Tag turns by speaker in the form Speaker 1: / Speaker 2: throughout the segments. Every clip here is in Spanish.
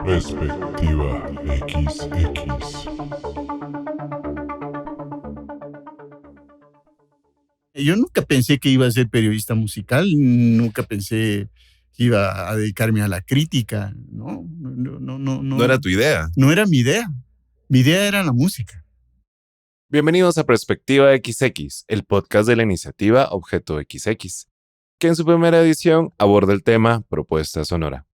Speaker 1: Perspectiva XX.
Speaker 2: Yo nunca pensé que iba a ser periodista musical, nunca pensé que iba a dedicarme a la crítica, ¿no?
Speaker 3: No era tu idea.
Speaker 2: No era mi idea. Mi idea era la música.
Speaker 3: Bienvenidos a Perspectiva XX, el podcast de la iniciativa Objeto XX, que en su primera edición aborda el tema Propuesta Sonora.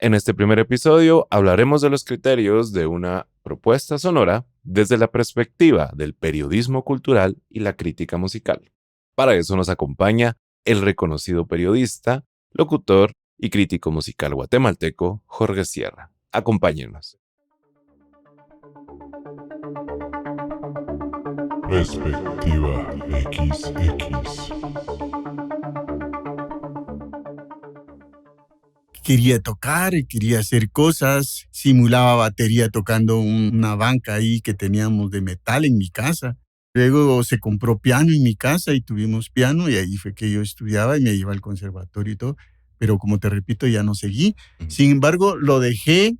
Speaker 3: En este primer episodio hablaremos de los criterios de una propuesta sonora desde la perspectiva del periodismo cultural y la crítica musical. Para eso nos acompaña el reconocido periodista, locutor y crítico musical guatemalteco Jorge Sierra. Acompáñenos.
Speaker 1: Perspectiva XX.
Speaker 2: Quería tocar, quería hacer cosas, simulaba batería tocando una banca ahí que teníamos de metal en mi casa. Luego se compró piano en mi casa y tuvimos piano y ahí fue que yo estudiaba y me iba al conservatorio y todo. Pero como te repito, ya no seguí. Sin embargo, lo dejé,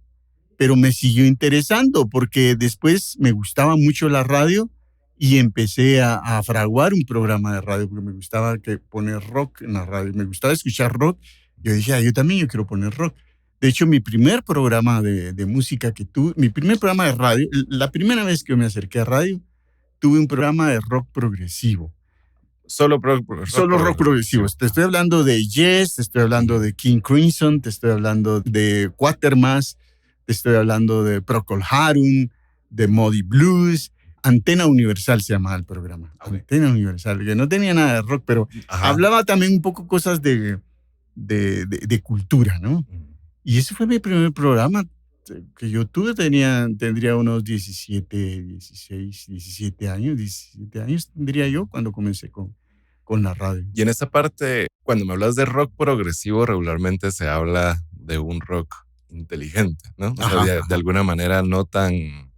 Speaker 2: pero me siguió interesando porque después me gustaba mucho la radio y empecé a fraguar un programa de radio porque me gustaba poner rock en la radio. Me gustaba escuchar rock. Yo dije, yo también quiero poner rock. De hecho, mi primer programa de música que tuve, mi primer programa de radio, la primera vez que yo me acerqué a radio, tuve un programa de rock progresivo.
Speaker 3: Solo rock
Speaker 2: progresivo. Te estoy hablando de Yes, te estoy hablando de King Crimson, te estoy hablando de Quatermass, te estoy hablando de Procol Harum, de Moody Blues. Antena Universal se llamaba el programa. Okay. Antena Universal, que no tenía nada de rock, pero hablaba también un poco cosas de cultura, ¿no? Y ese fue mi primer programa que yo tuve. Tendría unos 17 años tendría yo cuando comencé con la radio.
Speaker 3: Y en esa parte, cuando me hablas de rock progresivo, regularmente se habla de un rock inteligente, ¿no? O sea, de alguna manera no tan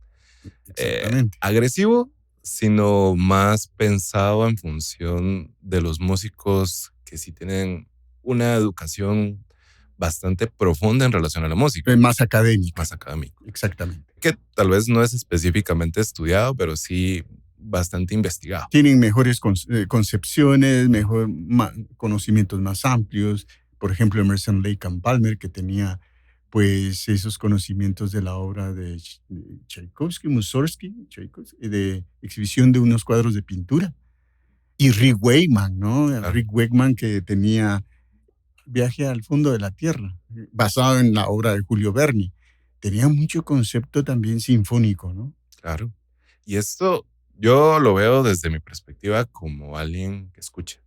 Speaker 3: agresivo, sino más pensado en función de los músicos que sí tienen una educación bastante profunda en relación a la música.
Speaker 2: Más académico.
Speaker 3: Más académico.
Speaker 2: Exactamente.
Speaker 3: Que tal vez no es específicamente estudiado, pero sí bastante investigado.
Speaker 2: Tienen mejores concepciones, conocimientos más amplios. Por ejemplo, Emerson, Lake and Palmer, que tenía pues esos conocimientos de la obra de Tchaikovsky, Mussorgsky, de exhibición de unos cuadros de pintura. Y Rick Wakeman, ¿no? Claro. Rick Wakeman, que tenía Viaje al fondo de la tierra, basado en la obra de Julio Verne. Tenía mucho concepto también sinfónico, ¿no?
Speaker 3: Claro. Y esto yo lo veo desde mi perspectiva como alguien que escucha.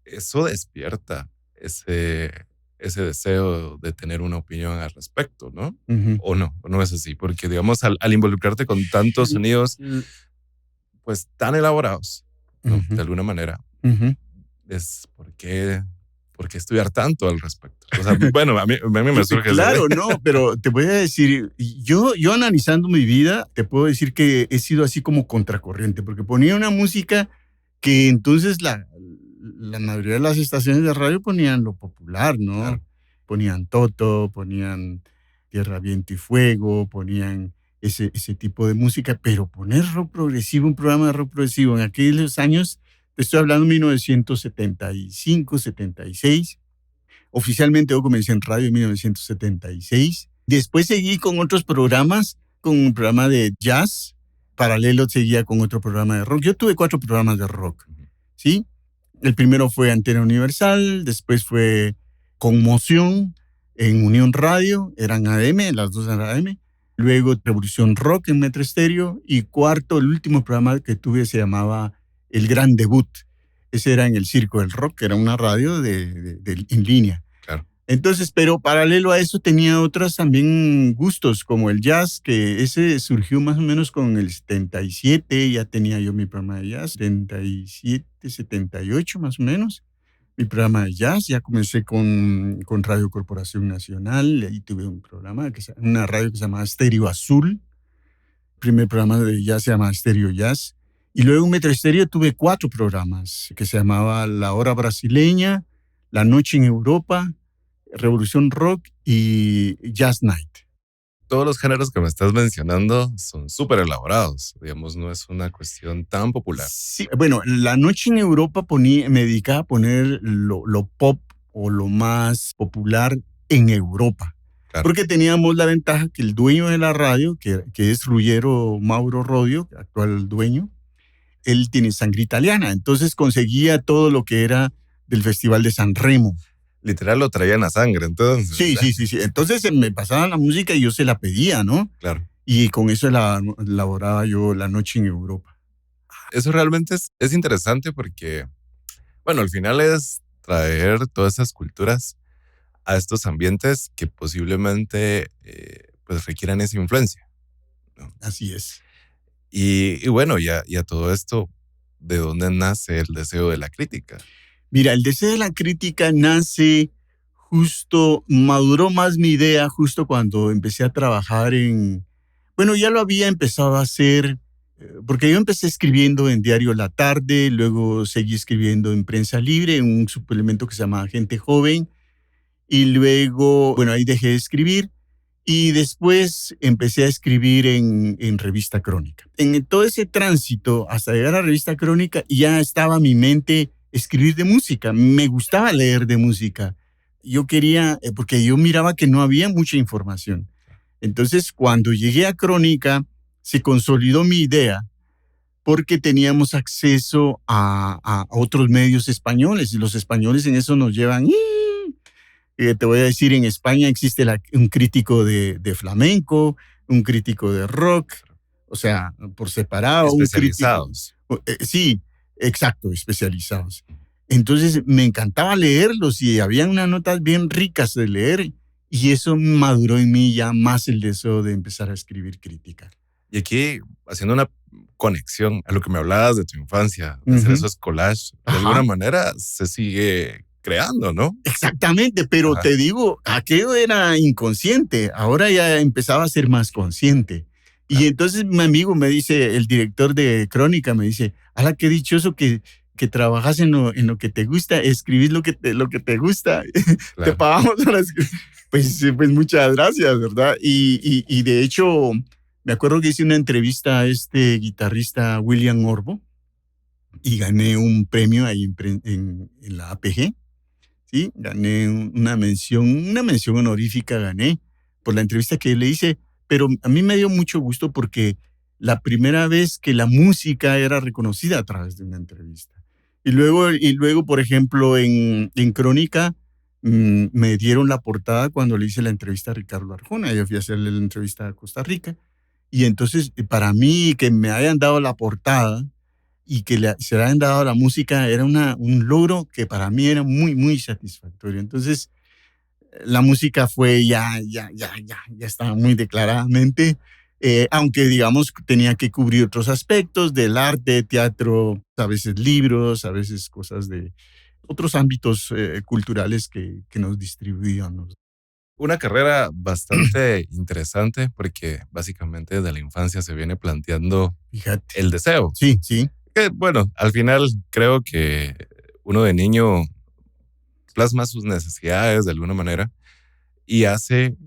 Speaker 3: Eso despierta ese deseo de tener una opinión al respecto, ¿no? O no es así, porque digamos al involucrarte con tantos sonidos pues tan elaborados, ¿no? De alguna manera, es ¿por qué estudiar tanto al respecto? O sea, bueno, a mí me surge
Speaker 2: claro, no, pero te voy a decir, yo analizando mi vida, te puedo decir que he sido así como contracorriente, porque ponía una música que entonces la mayoría de las estaciones de radio ponían lo popular, ¿no? Claro. Ponían Toto, ponían Tierra, Viento y Fuego, ponían ese tipo de música, pero poner rock progresivo, un programa de rock progresivo en aquellos años, te estoy hablando de 1975, 76. Oficialmente yo comencé en radio en 1976. Después seguí con otros programas, con un programa de jazz. Paralelo seguía con otro programa de rock. Yo tuve 4 programas de rock, ¿sí? El primero fue Antena Universal, después fue Conmoción en Unión Radio, eran AM, las dos eran AM. Luego Revolución Rock en Metro Estéreo. Y cuarto, el último programa que tuve se llamaba El Gran Debut. Ese era en el Circo del Rock, que era una radio en línea.
Speaker 3: Claro.
Speaker 2: Entonces, pero paralelo a eso tenía otros también gustos, como el jazz, que ese surgió más o menos con el 77, ya tenía yo mi programa de jazz, 77, 78 más o menos, mi programa de jazz. Ya comencé con Radio Corporación Nacional, ahí tuve un programa, una radio que se llamaba Estéreo Azul. El primer programa de jazz se llamaba Estéreo Jazz. Y luego en Metro Estéreo tuve 4 programas que se llamaba La Hora Brasileña, La Noche en Europa, Revolución Rock y Jazz Night.
Speaker 4: Todos los géneros que me estás mencionando son súper elaborados. Digamos, no es una cuestión tan popular.
Speaker 2: Sí, bueno, la noche en Europa me dedicaba a poner lo pop o lo más popular en Europa.
Speaker 4: Claro.
Speaker 2: Porque teníamos la ventaja que el dueño de la radio, que es Ruggiero Mauro Rodio, actual dueño, él tiene sangre italiana. Entonces conseguía todo lo que era del Festival de San Remo.
Speaker 4: Literal lo traían a sangre, entonces.
Speaker 2: Sí. Entonces me pasaban la música y yo se la pedía, ¿no?
Speaker 4: Claro.
Speaker 2: Y con eso elaboraba yo la noche en Europa.
Speaker 4: Eso realmente es interesante porque, bueno, al final es traer todas esas culturas a estos ambientes que posiblemente pues requieran esa influencia, ¿no?
Speaker 2: Así es.
Speaker 4: Y bueno, ya todo esto, ¿de dónde nace el deseo de la crítica?
Speaker 2: Mira, el deseo de la crítica nace maduró más mi idea justo cuando empecé a trabajar bueno, ya lo había empezado a hacer, porque yo empecé escribiendo en Diario La Tarde, luego seguí escribiendo en Prensa Libre, en un suplemento que se llama Gente Joven, y luego, bueno, ahí dejé de escribir, y después empecé a escribir en Revista Crónica. En todo ese tránsito hasta llegar a Revista Crónica ya estaba mi mente escribir de música. Me gustaba leer de música. Yo quería, porque yo miraba que no había mucha información. Entonces, cuando llegué a Crónica, se consolidó mi idea porque teníamos acceso a otros medios españoles y los españoles en eso nos llevan. Te voy a decir, en España existe un crítico de flamenco, un crítico de rock, o sea, por separado.
Speaker 4: Especializados.
Speaker 2: Sí, exacto, especializados. Entonces me encantaba leerlos y habían unas notas bien ricas de leer y eso maduró en mí ya más el deseo de empezar a escribir crítica.
Speaker 4: Y aquí, haciendo una conexión a lo que me hablabas de tu infancia, de hacer esos collages, de alguna manera se sigue creando, ¿no?
Speaker 2: Exactamente, pero te digo, aquello era inconsciente, ahora ya empezaba a ser más consciente. Y entonces mi amigo me dice, el director de Crónica me dice, ¡hala, qué dichoso que trabajas en lo que te gusta, escribís lo que te gusta,
Speaker 4: Claro.
Speaker 2: te pagamos para escribir. Pues muchas gracias, ¿verdad? Y de hecho, me acuerdo que hice una entrevista a este guitarrista William Orbo y gané un premio ahí en la APG. Sí, gané una mención honorífica gané por la entrevista que le hice, pero a mí me dio mucho gusto porque la primera vez que la música era reconocida a través de una entrevista. Y luego por ejemplo, en Crónica me dieron la portada cuando le hice la entrevista a Ricardo Arjona. Yo fui a hacerle la entrevista a Costa Rica. Y entonces, para mí, que me hayan dado la portada y que se le hayan dado la música era un logro que para mí era muy, muy satisfactorio. Entonces, la música fue ya estaba muy declaradamente, aunque digamos tenía que cubrir otros aspectos del arte, teatro, a veces libros, a veces cosas de otros ámbitos culturales que nos distribuían, ¿no?
Speaker 4: Una carrera bastante interesante porque básicamente desde la infancia se viene planteando
Speaker 2: Fíjate.
Speaker 4: el deseo.
Speaker 2: Sí.
Speaker 4: Que, bueno, al final creo que uno de niño plasma sus necesidades de alguna manera y hace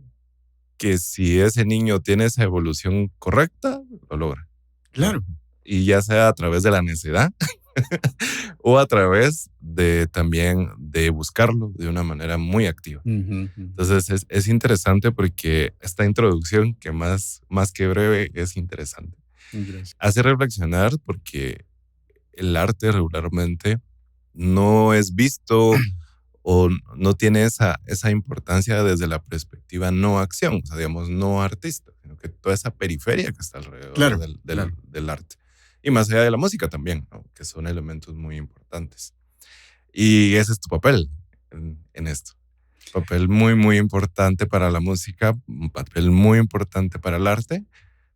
Speaker 4: que si ese niño tiene esa evolución correcta, lo logra.
Speaker 2: Claro.
Speaker 4: Y ya sea a través de la necesidad o a través de también de buscarlo de una manera muy activa. Entonces es interesante porque esta introducción, que más que breve, es interesante.
Speaker 2: Gracias.
Speaker 4: Hace reflexionar porque el arte regularmente no es visto o no tiene esa importancia desde la perspectiva no acción, o sea, digamos, no artista, sino que toda esa periferia que está alrededor del arte. Y más allá de la música también, ¿no? Que son elementos muy importantes. Y ese es tu papel en esto. Papel muy, muy importante para la música, un papel muy importante para el arte,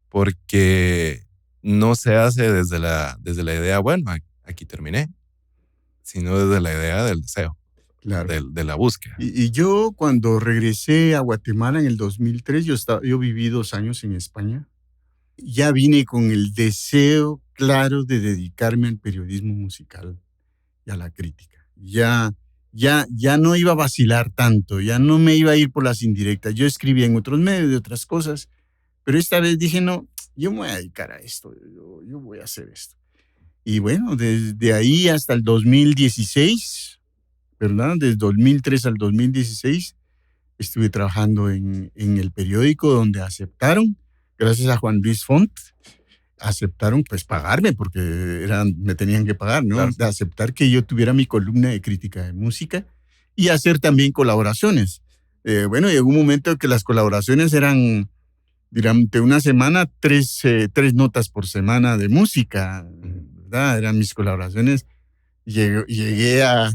Speaker 4: porque no se hace desde la idea, bueno, aquí terminé, sino desde la idea del deseo,
Speaker 2: Claro.
Speaker 4: de la búsqueda.
Speaker 2: Y yo cuando regresé a Guatemala en el 2003, yo viví 2 años en España, ya vine con el deseo claro de dedicarme al periodismo musical y a la crítica. Ya ya no iba a vacilar tanto, ya no me iba a ir por las indirectas. Yo escribía en otros medios de otras cosas, pero esta vez dije, no, yo me voy a dedicar a esto, yo voy a hacer esto. Y bueno, desde ahí hasta el 2016, ¿verdad? Desde 2003 al 2016 estuve trabajando en el periódico donde aceptaron, gracias a Juan Luis Font, aceptaron pues pagarme porque me tenían que pagar, ¿no?
Speaker 4: Claro.
Speaker 2: De aceptar que yo tuviera mi columna de crítica de música y hacer también colaboraciones. Bueno, llegó un momento que las colaboraciones eran durante una semana 3 notas por semana de música, ¿verdad? Eran mis colaboraciones. Llegué a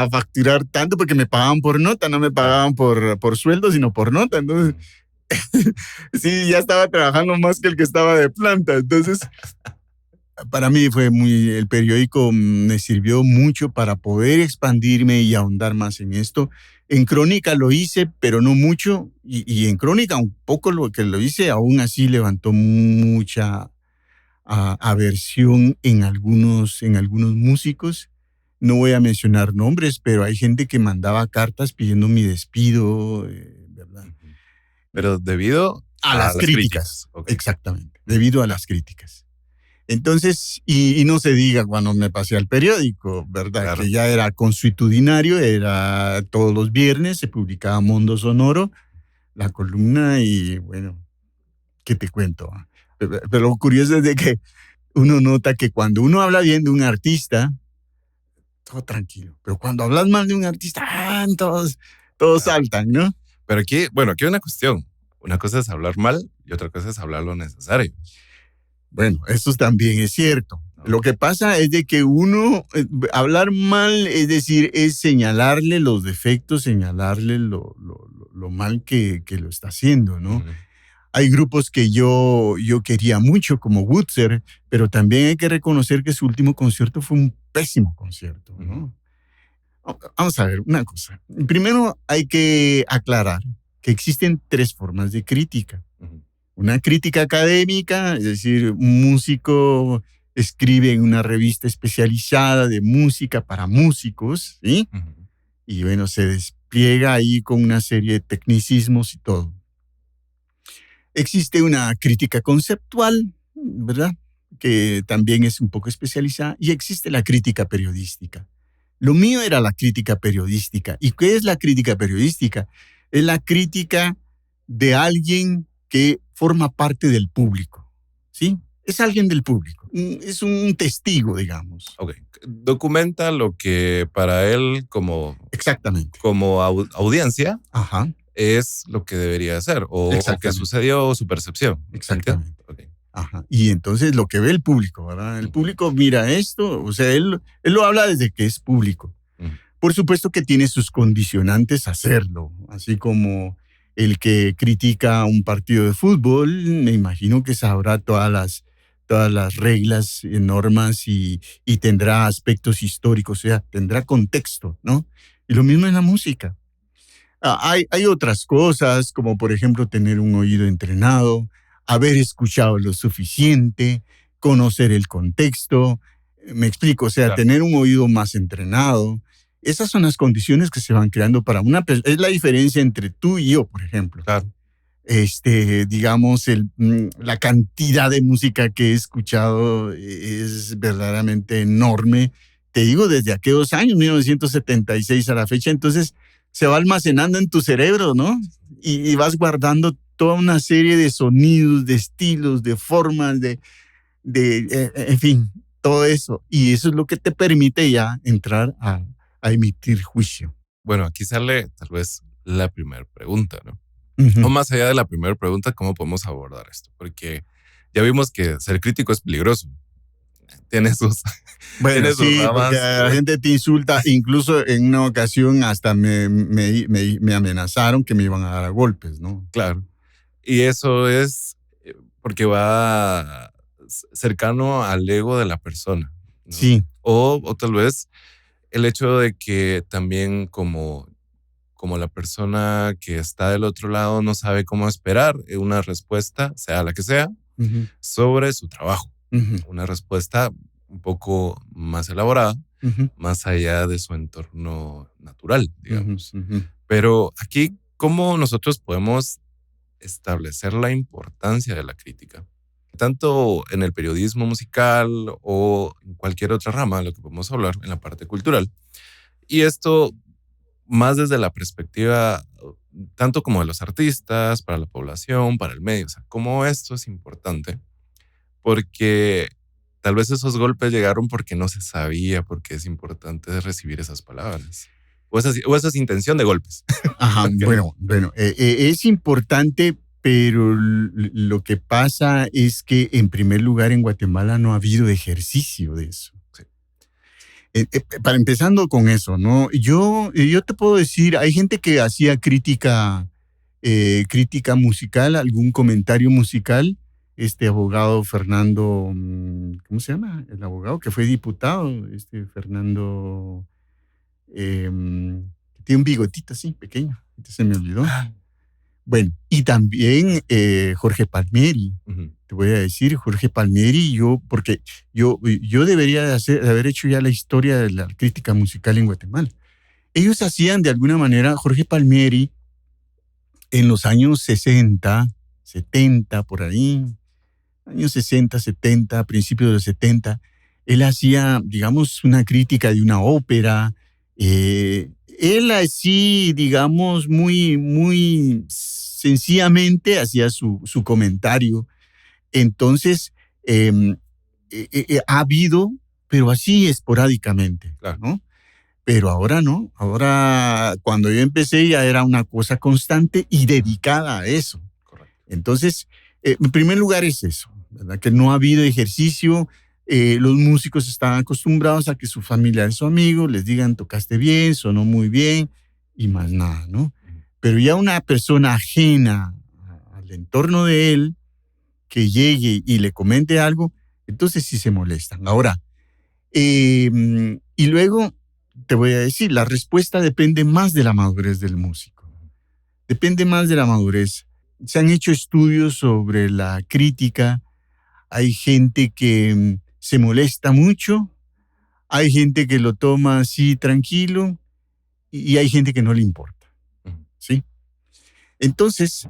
Speaker 2: facturar tanto porque me pagaban por nota, no me pagaban por sueldo, sino por nota. Entonces, sí, ya estaba trabajando más que el que estaba de planta. Entonces, para mí el periódico me sirvió mucho para poder expandirme y ahondar más en esto. En Crónica lo hice, pero no mucho. Y en Crónica, un poco lo que lo hice, aún así levantó mucha aversión en algunos músicos. No voy a mencionar nombres, pero hay gente que mandaba cartas pidiendo mi despido, ¿verdad?
Speaker 4: Pero debido
Speaker 2: a las críticas.
Speaker 4: Okay.
Speaker 2: Exactamente, debido a las críticas. Entonces, y no se diga cuando me pasé al periódico, ¿verdad?
Speaker 4: Claro.
Speaker 2: Que ya era consuetudinario, era todos los viernes, se publicaba Mundo Sonoro, la columna, y bueno, ¿qué te cuento? Pero lo curioso es de que uno nota que cuando uno habla bien de un artista, todo tranquilo. Pero cuando hablas mal de un artista, todos saltan, ¿no?
Speaker 4: Pero aquí hay una cuestión. Una cosa es hablar mal y otra cosa es hablar lo necesario.
Speaker 2: Bueno, eso también es cierto. Lo que pasa es de que hablar mal, es decir, es señalarle los defectos, señalarle lo mal que lo está haciendo, ¿no?
Speaker 4: Uh-huh.
Speaker 2: Hay grupos que yo quería mucho, como Woodser, pero también hay que reconocer que su último concierto fue un pésimo concierto, ¿no? Vamos a ver, una cosa. Primero hay que aclarar que existen 3 formas de crítica.
Speaker 4: Uh-huh.
Speaker 2: Una crítica académica, es decir, un músico escribe en una revista especializada de música para músicos, ¿sí?
Speaker 4: Uh-huh.
Speaker 2: Y bueno, se despliega ahí con una serie de tecnicismos y todo. Existe una crítica conceptual, ¿verdad? Que también es un poco especializada. Y existe la crítica periodística. Lo mío era la crítica periodística. ¿Y qué es la crítica periodística? Es la crítica de alguien que forma parte del público, ¿sí? Es alguien del público. Es un testigo, digamos.
Speaker 4: Ok. Documenta lo que para él como audiencia
Speaker 2: Ajá.
Speaker 4: es lo que debería hacer o que sucedió o su percepción.
Speaker 2: Exactamente.
Speaker 4: Okay.
Speaker 2: Ajá. Y entonces lo que ve el público, ¿verdad? El público mira esto, o sea, él lo habla desde que es público. Por supuesto que tiene sus condicionantes hacerlo, así como el que critica un partido de fútbol, me imagino que sabrá todas las reglas, normas y tendrá aspectos históricos, o sea, tendrá contexto, ¿no? Y lo mismo en la música. Hay otras cosas, como por ejemplo tener un oído entrenado, haber escuchado lo suficiente, conocer el contexto, me explico, o sea, claro, tener un oído más entrenado. Esas son las condiciones que se van creando para una persona. Es la diferencia entre tú y yo, por ejemplo.
Speaker 4: Claro.
Speaker 2: Digamos, la cantidad de música que he escuchado es verdaderamente enorme. Te digo, desde aquellos años, 1976 a la fecha, entonces se va almacenando en tu cerebro, ¿no? Y vas guardando toda una serie de sonidos, de estilos, de formas, en fin, todo eso. Y eso es lo que te permite ya entrar a emitir juicio.
Speaker 4: Bueno, aquí sale tal vez la primera pregunta, ¿no?
Speaker 2: Uh-huh.
Speaker 4: O más allá de la primera pregunta, ¿cómo podemos abordar esto? Porque ya vimos que ser crítico es peligroso. Tiene sus,
Speaker 2: bueno,
Speaker 4: tiene sus
Speaker 2: sí,
Speaker 4: ramas.
Speaker 2: Porque la gente te insulta. Incluso en una ocasión hasta me amenazaron que me iban a dar a golpes, ¿no?
Speaker 4: Claro. Y eso es porque va cercano al ego de la persona, ¿no?
Speaker 2: Sí.
Speaker 4: O tal vez el hecho de que también como la persona que está del otro lado no sabe cómo esperar una respuesta, sea la que sea,
Speaker 2: uh-huh,
Speaker 4: sobre su trabajo.
Speaker 2: Uh-huh.
Speaker 4: Una respuesta un poco más elaborada.
Speaker 2: Ujú,
Speaker 4: más allá de su entorno natural, digamos.
Speaker 2: ujú.
Speaker 4: Pero aquí, ¿cómo nosotros podemos establecer la importancia de la crítica? Tanto en el periodismo musical o en cualquier otra rama de lo que podemos hablar en la parte cultural. Y esto más desde la perspectiva tanto como de los artistas, para la población, para el medio. O sea, cómo esto es importante porque tal vez esos golpes llegaron porque no se sabía, porque es importante recibir esas palabras. O esa intención de golpes.
Speaker 2: Ajá,
Speaker 4: Ok.
Speaker 2: bueno, es importante, pero lo que pasa es que en primer lugar en Guatemala no ha habido ejercicio de eso.
Speaker 4: Sí.
Speaker 2: Para empezando con eso, ¿no? Yo te puedo decir, hay gente que hacía crítica musical, algún comentario musical. Este abogado Fernando, ¿cómo se llama? El abogado que fue diputado, este Fernando, que tiene un bigotito así, pequeño, este se me olvidó. Bueno, y también Jorge Palmieri,
Speaker 4: Ujú.
Speaker 2: te voy a decir, Jorge Palmieri, porque yo debería de haber hecho ya la historia de la crítica musical en Guatemala. Ellos hacían de alguna manera, Jorge Palmieri, en los años 60, 70, por ahí, años 60, 70, principios de los 70, él hacía, digamos, una crítica de una ópera. Él así, digamos, muy sencillamente hacía su comentario. Entonces, ha habido, pero así esporádicamente,
Speaker 4: Claro.
Speaker 2: ¿no? Pero ahora no. Ahora, cuando yo empecé, ya era una cosa constante y dedicada a eso.
Speaker 4: Correcto.
Speaker 2: Entonces, en primer lugar es eso, ¿verdad? Que no ha habido ejercicio. Los músicos están acostumbrados a que sus familiares o amigos les digan, tocaste bien, sonó muy bien, y más nada, ¿no? Pero ya una persona ajena al entorno de él, que llegue y le comente algo, entonces sí se molestan. Ahora, y luego te voy a decir, la respuesta depende más de la madurez del músico. Depende más de la madurez. Se han hecho estudios sobre la crítica. Hay gente que se molesta mucho, hay gente que lo toma así tranquilo y hay gente que no le importa,
Speaker 4: Ujú.
Speaker 2: ¿sí? Entonces,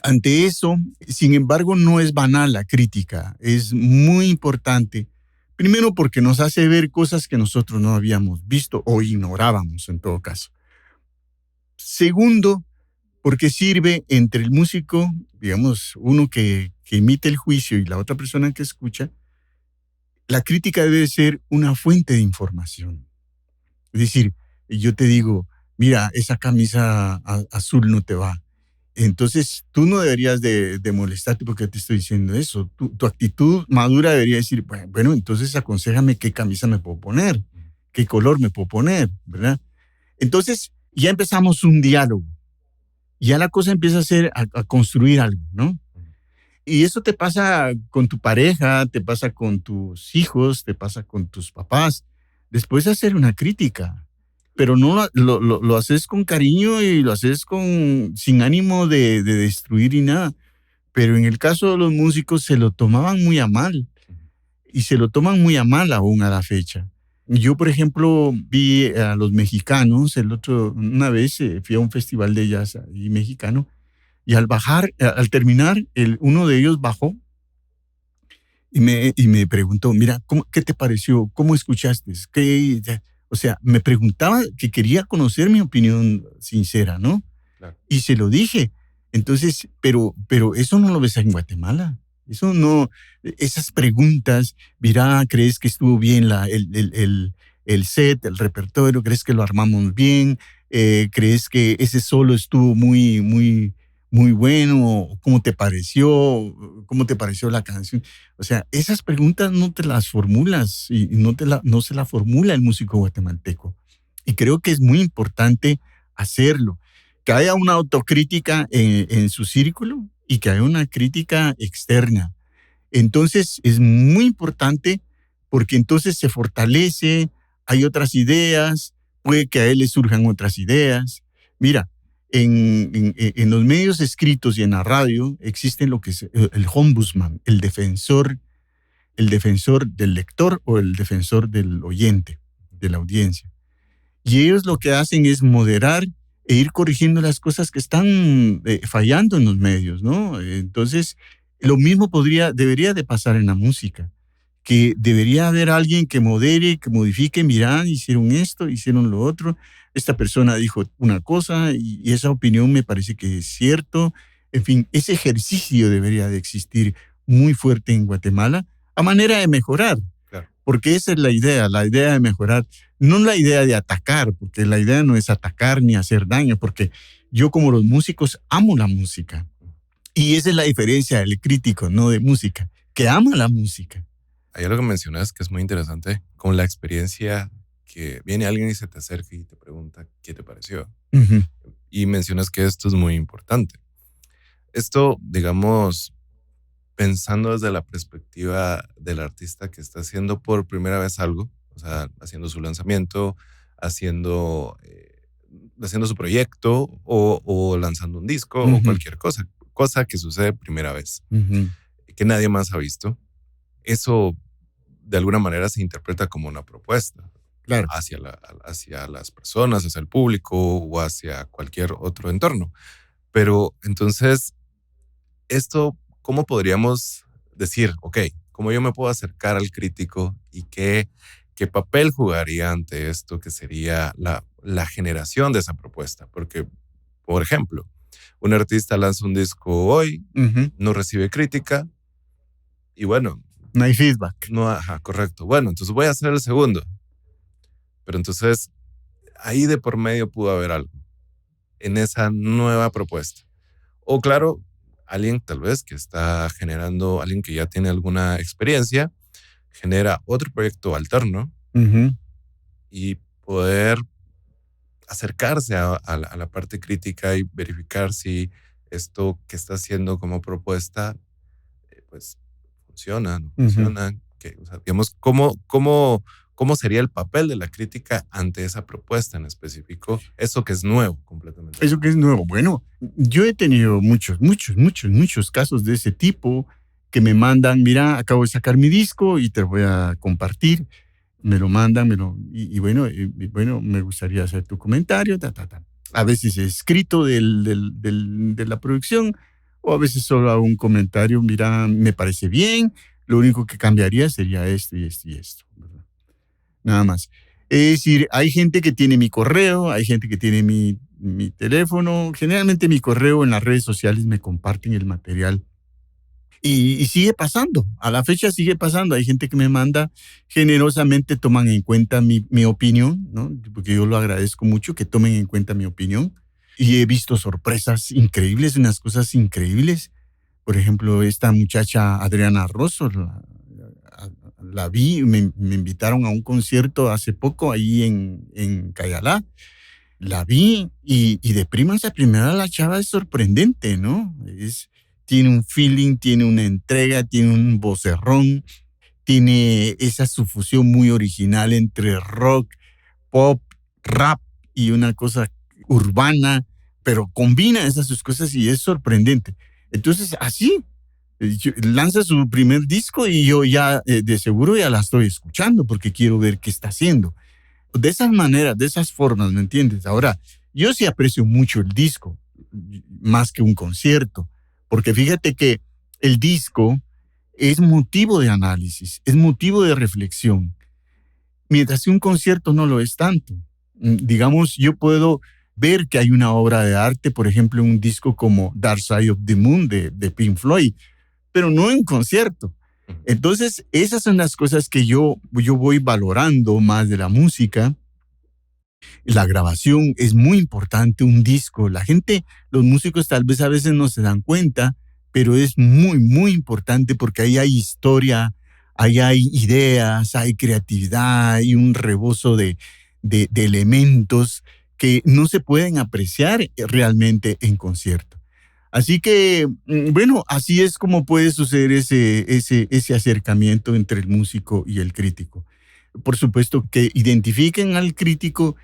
Speaker 2: ante eso, sin embargo, no es banal la crítica, es muy importante. Primero porque nos hace ver cosas que nosotros no habíamos visto o ignorábamos en todo caso. Segundo, porque sirve entre el músico, digamos, uno que emite el juicio y la otra persona que escucha. La crítica debe ser una fuente de información. Es decir, yo te digo, mira, esa camisa azul no te va. Entonces, tú no deberías de molestarte porque te estoy diciendo eso. Tu actitud madura debería decir, bueno, entonces aconséjame qué camisa me puedo poner, qué color me puedo poner, ¿verdad? Entonces, ya empezamos un diálogo. Ya la cosa empieza a construir algo, ¿no? Y eso te pasa con tu pareja, te pasa con tus hijos, te pasa con tus papás. Después de hacer una crítica, pero no lo haces con cariño y lo haces sin ánimo de destruir y nada. Pero en el caso de los músicos se lo tomaban muy a mal y se lo toman muy a mal aún a la fecha. Yo, por ejemplo, vi a los mexicanos una vez fui a un festival de jazz ahí mexicano. Y al terminar, uno de ellos bajó y me preguntó, mira, ¿qué te pareció? ¿Cómo escuchaste? O sea, me preguntaba que quería conocer mi opinión sincera, ¿no?
Speaker 4: Claro.
Speaker 2: Y se lo dije. Entonces, pero eso no lo ves en Guatemala. Eso no, esas preguntas, mira, ¿crees que estuvo bien el set, el repertorio? ¿Crees que lo armamos bien? ¿Crees que ese solo estuvo muy bueno? ¿Cómo te pareció? ¿Cómo te pareció la canción? O sea, esas preguntas no te las formulas y no se la formula el músico guatemalteco. Y creo que es muy importante hacerlo. Que haya una autocrítica en su círculo y que haya una crítica externa. Entonces, es muy importante porque entonces se fortalece, hay otras ideas, puede que a él le surjan otras ideas. Mira, en los medios escritos y en la radio existen lo que es el ombudsman, el defensor el defensor del lector o el defensor del oyente, de la audiencia. Y ellos lo que hacen es moderar e ir corrigiendo las cosas que están fallando en los medios, ¿no? Entonces, lo mismo debería de pasar en la música, que debería haber alguien que modere, que modifique, mira, hicieron esto, hicieron lo otro, esta persona dijo una cosa y esa opinión me parece que es cierto. En fin, ese ejercicio debería de existir muy fuerte en Guatemala a manera de mejorar,
Speaker 4: Claro.
Speaker 2: porque esa es la idea de mejorar, no la idea de atacar, porque la idea no es atacar ni hacer daño, porque yo como los músicos amo la música. Y esa es la diferencia del crítico, no de música, que ama la música.
Speaker 4: Hay algo que mencionas que es muy interesante, con la experiencia que viene alguien y se te acerca y te pregunta qué te pareció.
Speaker 2: Uh-huh.
Speaker 4: Y mencionas que esto es muy importante. Esto, digamos, pensando desde la perspectiva del artista que está haciendo por primera vez algo, o sea, haciendo su lanzamiento, haciendo su proyecto o lanzando un disco o cualquier cosa que sucede primera vez, que nadie más ha visto. Eso de alguna manera se interpreta como una propuesta,
Speaker 2: claro,
Speaker 4: hacia las personas, hacia el público o hacia cualquier otro entorno. Pero entonces, esto, ¿cómo podríamos decir, ok, cómo yo me puedo acercar al crítico y qué papel jugaría ante esto que sería la generación de esa propuesta? Porque, por ejemplo, un artista lanza un disco hoy, no recibe crítica y bueno,
Speaker 2: no hay feedback.
Speaker 4: No, correcto. Bueno, entonces voy a hacer el segundo. Pero entonces, ahí de por medio pudo haber algo en esa nueva propuesta. O claro, alguien tal vez que está generando, alguien que ya tiene alguna experiencia, genera otro proyecto alterno y poder acercarse a la parte crítica y verificar si esto que está haciendo como propuesta, pues funciona, no funciona. O sea, digamos, ¿cómo sería el papel de la crítica ante esa propuesta en específico? Eso que es nuevo completamente.
Speaker 2: Eso que es nuevo. Bueno, yo he tenido muchos casos de ese tipo que me mandan, mira, acabo de sacar mi disco y te lo voy a compartir. Me lo mandan, bueno, me gustaría hacer tu comentario, A veces escrito de la producción, o a veces solo hago un comentario, mira, me parece bien, lo único que cambiaría sería esto y esto y esto, ¿verdad? Nada más. Es decir, hay gente que tiene mi correo, hay gente que tiene mi teléfono, generalmente mi correo en las redes sociales me comparten el material. Y sigue pasando, a la fecha sigue pasando. Hay gente que me manda, generosamente toman en cuenta mi opinión, ¿no? Porque yo lo agradezco mucho, que tomen en cuenta mi opinión. Y he visto sorpresas increíbles, unas cosas increíbles. Por ejemplo, esta muchacha Adriana Rosso, la vi, me invitaron a un concierto hace poco ahí en Cayalá. La vi y de primas a primera la chava es sorprendente, ¿no? Tiene un feeling, tiene una entrega, tiene un vocerrón, tiene esa sufusión muy original entre rock, pop, rap y una cosa urbana, pero combina esas dos cosas y es sorprendente. Entonces, así, lanza su primer disco y yo ya de seguro ya la estoy escuchando porque quiero ver qué está haciendo. De esas maneras, de esas formas, ¿me entiendes? Ahora, yo sí aprecio mucho el disco, más que un concierto. Porque fíjate que el disco es motivo de análisis, es motivo de reflexión, mientras que un concierto no lo es tanto. Digamos, yo puedo ver que hay una obra de arte, por ejemplo, un disco como Dark Side of the Moon de Pink Floyd, pero no en concierto. Entonces, esas son las cosas que yo voy valorando más de la música. La grabación es muy importante, un disco. La gente, los músicos tal vez a veces no se dan cuenta, pero es muy, muy importante porque ahí hay historia, ahí hay ideas, hay creatividad, hay un rebozo de elementos que no se pueden apreciar realmente en concierto. Así que, bueno, así es como puede suceder ese acercamiento entre el músico y el crítico. Por supuesto, que identifiquen al crítico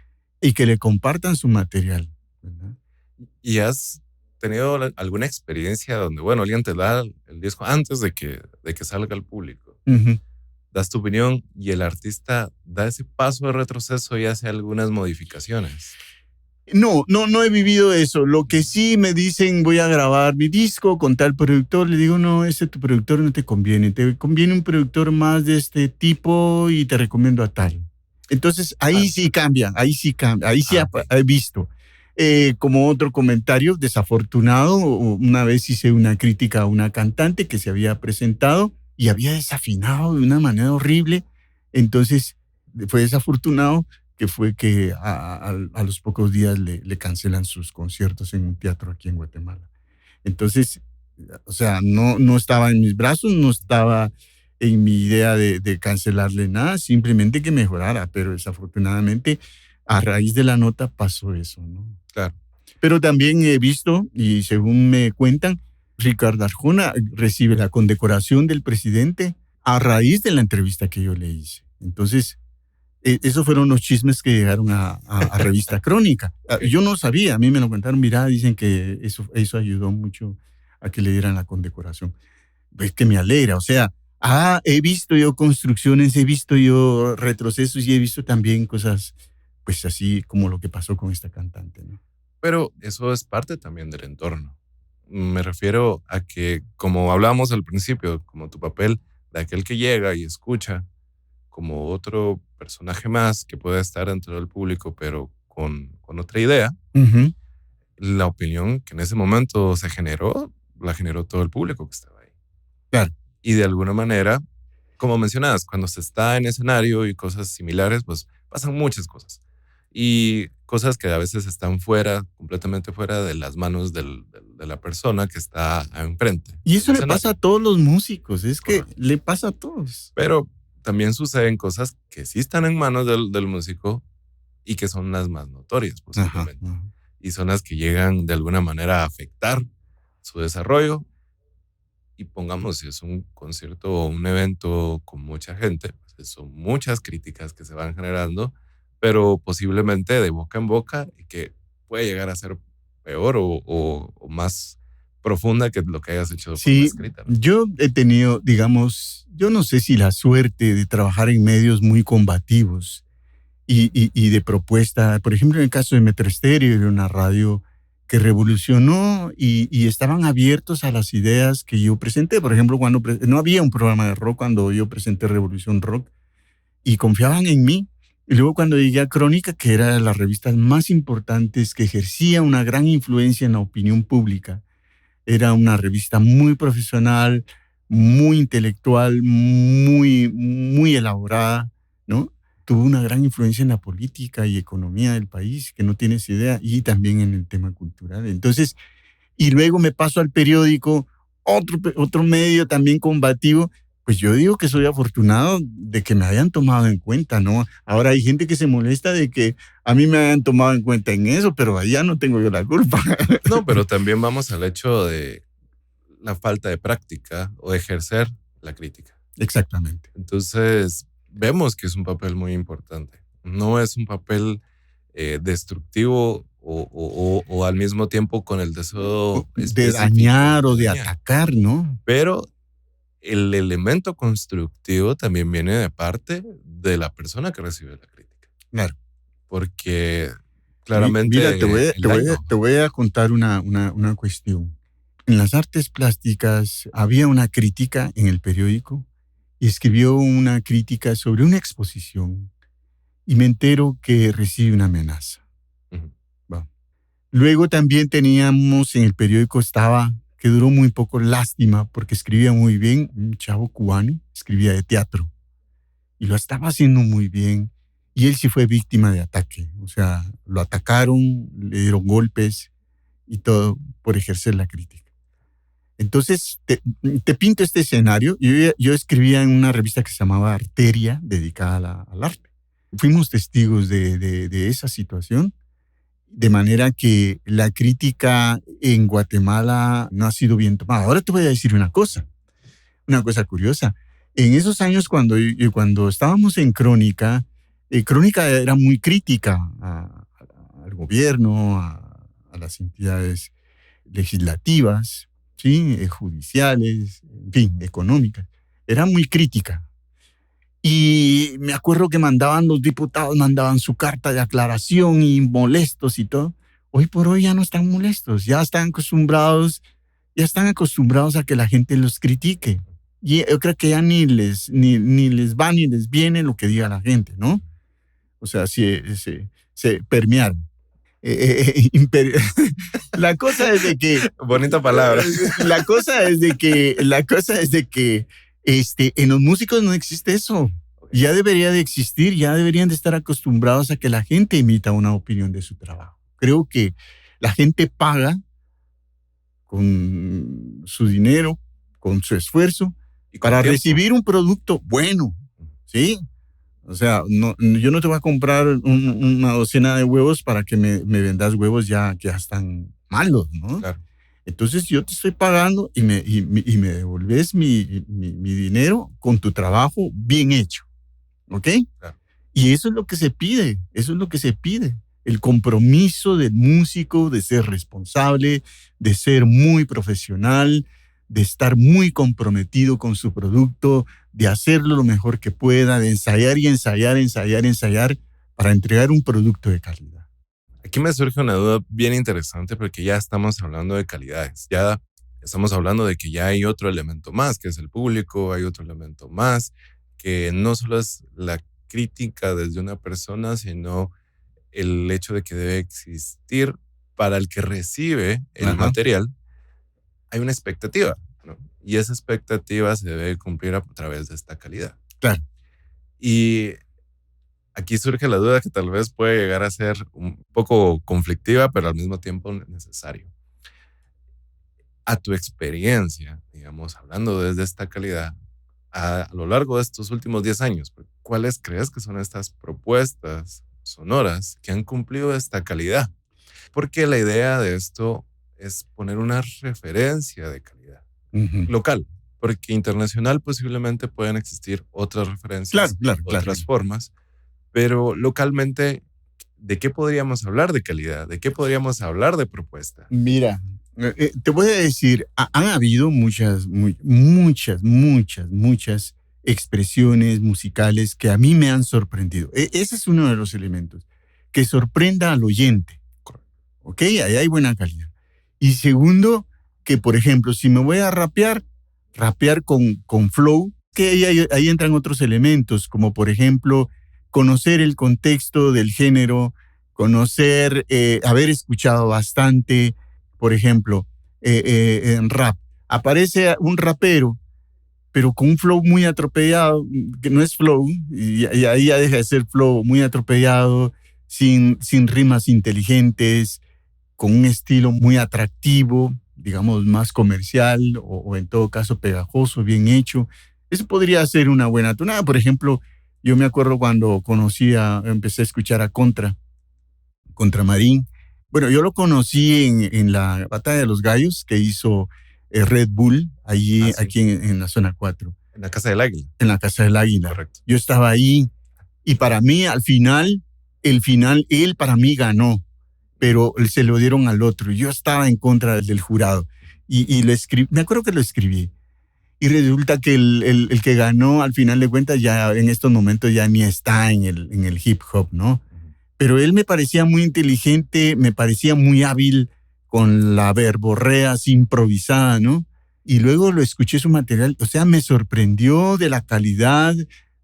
Speaker 2: y que le compartan su material, ¿verdad?
Speaker 4: ¿Y has tenido alguna experiencia donde, bueno, alguien te da el disco antes de que salga al público?
Speaker 2: Ujú.
Speaker 4: Das tu opinión y el artista da ese paso de retroceso y hace algunas modificaciones.
Speaker 2: No he vivido eso. Lo que sí me dicen, voy a grabar mi disco con tal productor, le digo, no, ese tu productor no te conviene un productor más de este tipo y te recomiendo a tal. Entonces, ahí sí cambia, ahí sí
Speaker 4: Ok.
Speaker 2: he visto. Como otro comentario desafortunado, una vez hice una crítica a una cantante que se había presentado y había desafinado de una manera horrible. Entonces, fue desafortunado que fue que a los pocos días le cancelan sus conciertos en un teatro aquí en Guatemala. Entonces, o sea, no estaba en mis brazos, no estaba en mi idea de cancelarle nada, simplemente que mejorara, pero desafortunadamente a raíz de la nota pasó eso, ¿no?
Speaker 4: Claro.
Speaker 2: Pero también he visto, y según me cuentan, Ricardo Arjona recibe la condecoración del presidente a raíz de la entrevista que yo le hice. Entonces, esos fueron los chismes que llegaron a Revista Crónica. Yo no sabía, a mí me lo contaron, mira, dicen que eso ayudó mucho a que le dieran la condecoración. Pues que me alegra, o sea, he visto yo construcciones, he visto yo retrocesos y he visto también cosas, pues así como lo que pasó con esta cantante, ¿no?
Speaker 4: Pero eso es parte también del entorno. Me refiero a que, como hablábamos al principio, como tu papel de aquel que llega y escucha, como otro personaje más que puede estar dentro del público, pero con otra idea,
Speaker 2: Ujú.
Speaker 4: la opinión que en ese momento se generó, la generó todo el público que estaba ahí.
Speaker 2: Claro.
Speaker 4: Y de alguna manera, como mencionabas, cuando se está en escenario y cosas similares, pues pasan muchas cosas. Y cosas que a veces están fuera, completamente fuera de las manos de la persona que está enfrente.
Speaker 2: Y
Speaker 4: del
Speaker 2: eso le pasa a
Speaker 4: escenario.
Speaker 2: todos los músicos, es que
Speaker 4: Correcto.
Speaker 2: le pasa a todos.
Speaker 4: Pero también suceden cosas que sí están en manos del músico y que son las más notorias
Speaker 2: Ajá,
Speaker 4: posiblemente.
Speaker 2: ajá.
Speaker 4: Y son las que llegan de alguna manera a afectar su desarrollo. Y pongamos, si es un concierto o un evento con mucha gente, pues son muchas críticas que se van generando, pero posiblemente de boca en boca y que puede llegar a ser peor o más profunda que lo que hayas hecho de forma
Speaker 2: Sí,
Speaker 4: escrita, ¿no?
Speaker 2: yo he tenido, digamos, yo no sé si la suerte de trabajar en medios muy combativos y de propuesta. Por ejemplo, en el caso de Metro Estéreo, era una radio que revolucionó y estaban abiertos a las ideas que yo presenté. Por ejemplo, cuando no había un programa de rock cuando yo presenté Revolución Rock y confiaban en mí. Y luego cuando llegué a Crónica, que era de las revistas más importantes, que ejercía una gran influencia en la opinión pública, era una revista muy profesional, muy intelectual, muy elaborada, ¿no? Tuvo una gran influencia en la política y economía del país, que no tienes idea, y también en el tema cultural. Entonces, y luego me paso al periódico, otro medio también combativo. Pues yo digo que soy afortunado de que me hayan tomado en cuenta, ¿no? Ahora hay gente que se molesta de que a mí me hayan tomado en cuenta en eso, pero allá no tengo yo la culpa.
Speaker 4: No, pero también vamos al hecho de la falta de práctica o de ejercer la crítica.
Speaker 2: Exactamente.
Speaker 4: Entonces, vemos que es un papel muy importante. No es un papel destructivo o al mismo tiempo con el deseo
Speaker 2: De
Speaker 4: específico
Speaker 2: dañar o
Speaker 4: de
Speaker 2: de
Speaker 4: dañar.
Speaker 2: atacar, ¿no?
Speaker 4: Pero el elemento constructivo también viene de parte de la persona que recibe la crítica.
Speaker 2: Claro.
Speaker 4: Porque
Speaker 2: Mira,
Speaker 4: claramente el daño.
Speaker 2: te voy a contar una cuestión. En las artes plásticas había una crítica en el periódico y escribió una crítica sobre una exposición y me entero que recibe una amenaza.
Speaker 4: Ujú.
Speaker 2: Va. Luego también teníamos en el periódico, que duró muy poco, lástima, porque escribía muy bien, un chavo cubano, escribía de teatro y lo estaba haciendo muy bien. Y él sí fue víctima de ataque, o sea, lo atacaron, le dieron golpes y todo por ejercer la crítica. Entonces, te pinto este escenario. Yo escribía en una revista que se llamaba Arteria, dedicada al arte. Fuimos testigos de esa situación, de manera que la crítica en Guatemala no ha sido bien tomada. Ahora te voy a decir una cosa curiosa. En esos años, cuando estábamos en Crónica, Crónica era muy crítica al gobierno, a las entidades legislativas, ¿sí? Judiciales, en fin, económicas. era muy crítica. Y me acuerdo que los diputados mandaban su carta de aclaración y molestos y todo. Hoy por hoy ya no están molestos, ya están acostumbrados a que la gente los critique. Y yo creo que ya ni les va ni les viene lo que diga la gente, ¿no? O sea, se permearon. La cosa es de que...
Speaker 4: Bonita palabra.
Speaker 2: La cosa es de que en los músicos no existe eso. Ya debería de existir, ya deberían de estar acostumbrados a que la gente emita una opinión de su trabajo. Creo que la gente paga con su dinero, con su esfuerzo, para recibir un producto bueno, ¿sí? O sea, yo no te voy a comprar una docena de huevos para que me vendas huevos que ya están malos, ¿no?
Speaker 4: Claro.
Speaker 2: Entonces yo te estoy pagando y me devolves mi dinero con tu trabajo bien hecho, ¿ok?
Speaker 4: Claro.
Speaker 2: Y eso es lo que se pide, el compromiso del músico de ser responsable, de ser muy profesional, de estar muy comprometido con su producto, de hacerlo lo mejor que pueda, de ensayar y ensayar para entregar un producto de calidad.
Speaker 4: Aquí me surge una duda bien interesante porque ya estamos hablando de calidades, ya estamos hablando de que ya hay otro elemento más, que es el público, hay otro elemento más, que no solo es la crítica desde una persona, sino el hecho de que debe existir para el que recibe el material, hay una expectativa, ¿no? Y esa expectativa se debe cumplir a través de esta calidad.
Speaker 2: Claro.
Speaker 4: Y aquí surge la duda que tal vez puede llegar a ser un poco conflictiva, pero al mismo tiempo necesario. A tu experiencia, digamos, hablando desde esta calidad, a lo largo de estos últimos 10 años, ¿cuáles crees que son estas propuestas sonoras que han cumplido esta calidad? Porque la idea de esto es poner una referencia de calidad local, porque internacional posiblemente pueden existir otras referencias, otras formas, pero localmente, ¿de qué podríamos hablar de calidad? ¿De qué podríamos hablar de propuesta?
Speaker 2: Mira, te voy a decir, han habido muchas expresiones musicales que a mí me han sorprendido. Ese es uno de los elementos, que sorprenda al oyente. ¿Ok? Ahí hay buena calidad. Y segundo, que por ejemplo, si me voy a rapear con flow, que ahí entran otros elementos, como por ejemplo, conocer el contexto del género, haber escuchado bastante, por ejemplo, en rap. Aparece un rapero, pero con un flow muy atropellado, que no es flow, y ahí ya deja de ser flow, muy atropellado, sin rimas inteligentes, con un estilo muy atractivo, digamos, más comercial o en todo caso pegajoso, bien hecho. Eso podría ser una buena tonada. Por ejemplo, yo me acuerdo cuando empecé a escuchar a Contra Marín. Bueno, yo lo conocí en la Batalla de los Gallos que hizo Red Bull, aquí en la zona 4.
Speaker 4: En la Casa del Águila.
Speaker 2: En la Casa del Águila.
Speaker 4: Correcto.
Speaker 2: Yo estaba ahí y para mí, al final, él para mí ganó, pero se lo dieron al otro. Yo estaba en contra del jurado y lo escribí, me acuerdo que lo escribí. Y resulta que el que ganó, al final de cuentas, ya en estos momentos ya ni está en el hip hop, ¿no? Pero él me parecía muy inteligente, me parecía muy hábil con la verborrea así improvisada, ¿no? Y luego lo escuché su material, o sea, me sorprendió de la calidad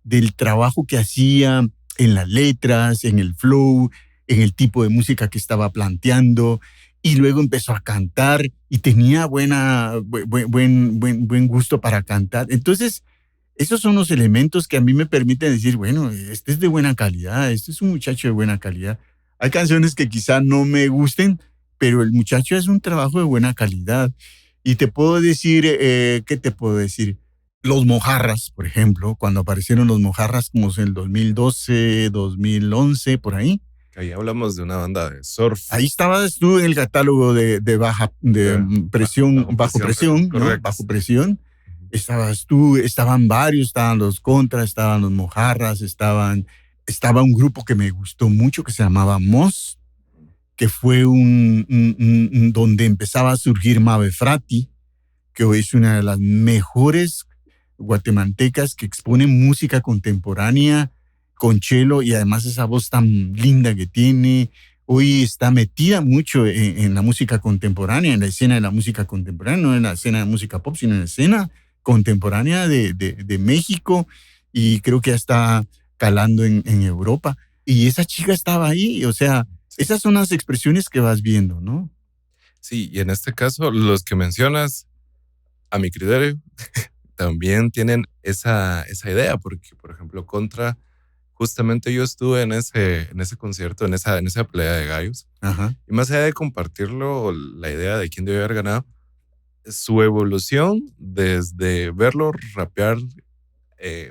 Speaker 2: del trabajo que hacía en las letras, en el flow, en el tipo de música que estaba planteando. Y luego empezó a cantar y tenía buen gusto para cantar. Entonces, esos son los elementos que a mí me permiten decir, bueno, este es de buena calidad, este es un muchacho de buena calidad. Hay canciones que quizá no me gusten, pero el muchacho es un trabajo de buena calidad. Y te puedo decir, ¿qué te puedo decir? Los Mojarras, por ejemplo, cuando aparecieron los Mojarras como en el 2012, 2011, por ahí.
Speaker 4: Ahí hablamos de una banda de surf.
Speaker 2: Ahí estabas tú en el catálogo de bajo presión. Estabas tú, estaban varios, estaban los Contra, estaban los Mojarras, estaba un grupo que me gustó mucho que se llamaba Mos, que fue donde empezaba a surgir Mabe Frati, que hoy es una de las mejores guatemaltecas que exponen música contemporánea con Chelo y además esa voz tan linda que tiene. Hoy está metida mucho en la música contemporánea, en la escena de la música contemporánea, no en la escena de música pop, sino en la escena contemporánea de México, y creo que ya está calando en Europa. Y esa chica estaba ahí, o sea, esas son las expresiones que vas viendo, ¿no?
Speaker 4: Sí, y en este caso, los que mencionas, a mi criterio, también tienen esa idea, porque, por ejemplo, Contra, justamente yo estuve en ese concierto, en esa pelea de gallos,
Speaker 2: Ajá.
Speaker 4: y más allá de compartirlo, la idea de quién debe haber ganado, su evolución desde verlo rapear,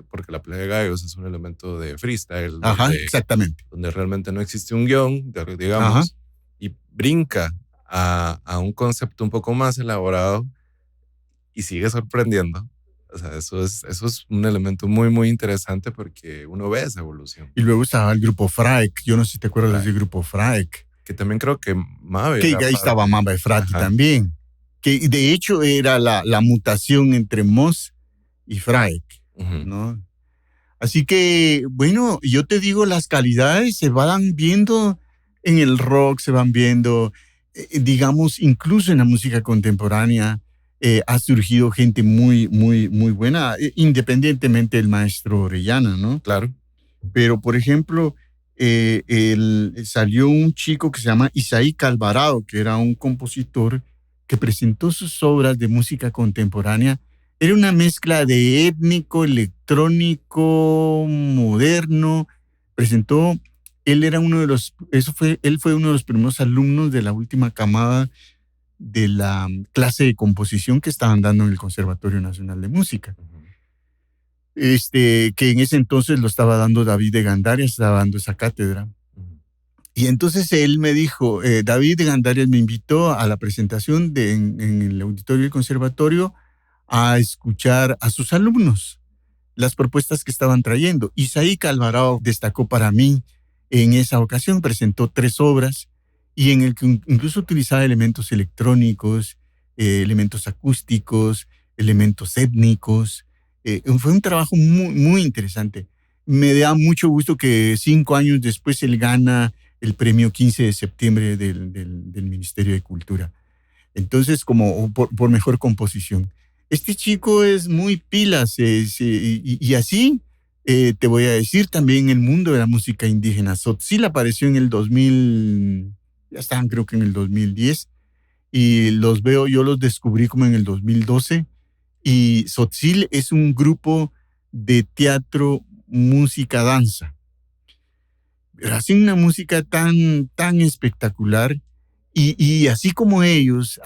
Speaker 4: porque la pelea de gallos es un elemento de freestyle,
Speaker 2: Ajá, exactamente.
Speaker 4: donde realmente no existe un guión, digamos,
Speaker 2: Ajá.
Speaker 4: y brinca a un concepto un poco más elaborado y sigue sorprendiendo. O sea, eso es un elemento muy, muy interesante porque uno ve esa evolución.
Speaker 2: Y luego estaba el grupo Fraek, yo no sé si te acuerdas
Speaker 4: Fraek.
Speaker 2: del grupo Fraek,
Speaker 4: Que también creo que Mabe
Speaker 2: que
Speaker 4: era
Speaker 2: ahí estaba
Speaker 4: parte.
Speaker 2: Mamba Efrati
Speaker 4: Ajá.
Speaker 2: también, que de hecho era la mutación entre Mos y Fraek,
Speaker 4: Ujú.
Speaker 2: ¿no? Así que, bueno, yo te digo, las calidades se van viendo en el rock, se van viendo, digamos, incluso en la música contemporánea, ha surgido gente muy, muy, muy buena, independientemente del maestro Orellana, ¿no?
Speaker 4: Claro.
Speaker 2: Pero, por ejemplo, salió un chico que se llama Isaí Calvarado, que era un compositor que presentó sus obras de música contemporánea. Era una mezcla de étnico, electrónico, moderno. Presentó, él fue uno de los primeros alumnos de la última camada de la clase de composición que estaban dando en el Conservatorio Nacional de Música. Que en ese entonces lo estaba dando David de Gandarias, estaba dando esa cátedra. Y entonces él me dijo, David de Gandarias me invitó a la presentación en el auditorio del conservatorio a escuchar a sus alumnos, las propuestas que estaban trayendo. Isaí Calvarado destacó para mí en esa ocasión, presentó 3 obras y en el que incluso utilizaba elementos electrónicos, elementos acústicos, elementos étnicos. Fue un trabajo muy, muy interesante. Me da mucho gusto que 5 años después él gana el premio 15 de septiembre del Ministerio de Cultura. Entonces, como por mejor composición. Este chico es muy pilas y así te voy a decir también el mundo de la música indígena. Tzotzil apareció en el 2000, ya estaban creo que en el 2010 y yo los descubrí como en el 2012. Y Tzotzil es un grupo de teatro, música, danza. Pero hacen una música tan, tan espectacular. Y así como ellos,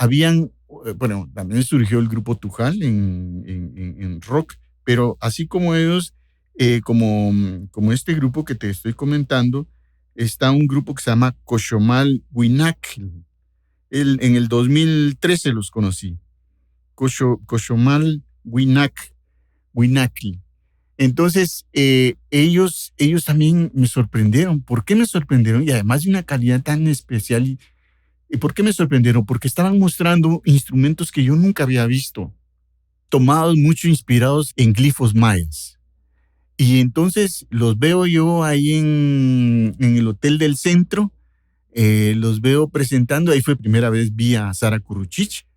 Speaker 2: bueno, también surgió el grupo Tujal en rock, pero así como ellos, como este grupo que te estoy comentando, está un grupo que se llama Cochomal Huinacl. En el 2013 los conocí. Cochomal Huinacl. Entonces, ellos también me sorprendieron. ¿Por qué me sorprendieron? Y además de una calidad tan especial. ¿Y por qué me sorprendieron? Porque estaban mostrando instrumentos que yo nunca había visto, tomados mucho inspirados en glifos mayas. Y entonces los veo yo ahí en el Hotel del Centro, los veo presentando. Ahí fue primera vez vi a Sara Curuchich,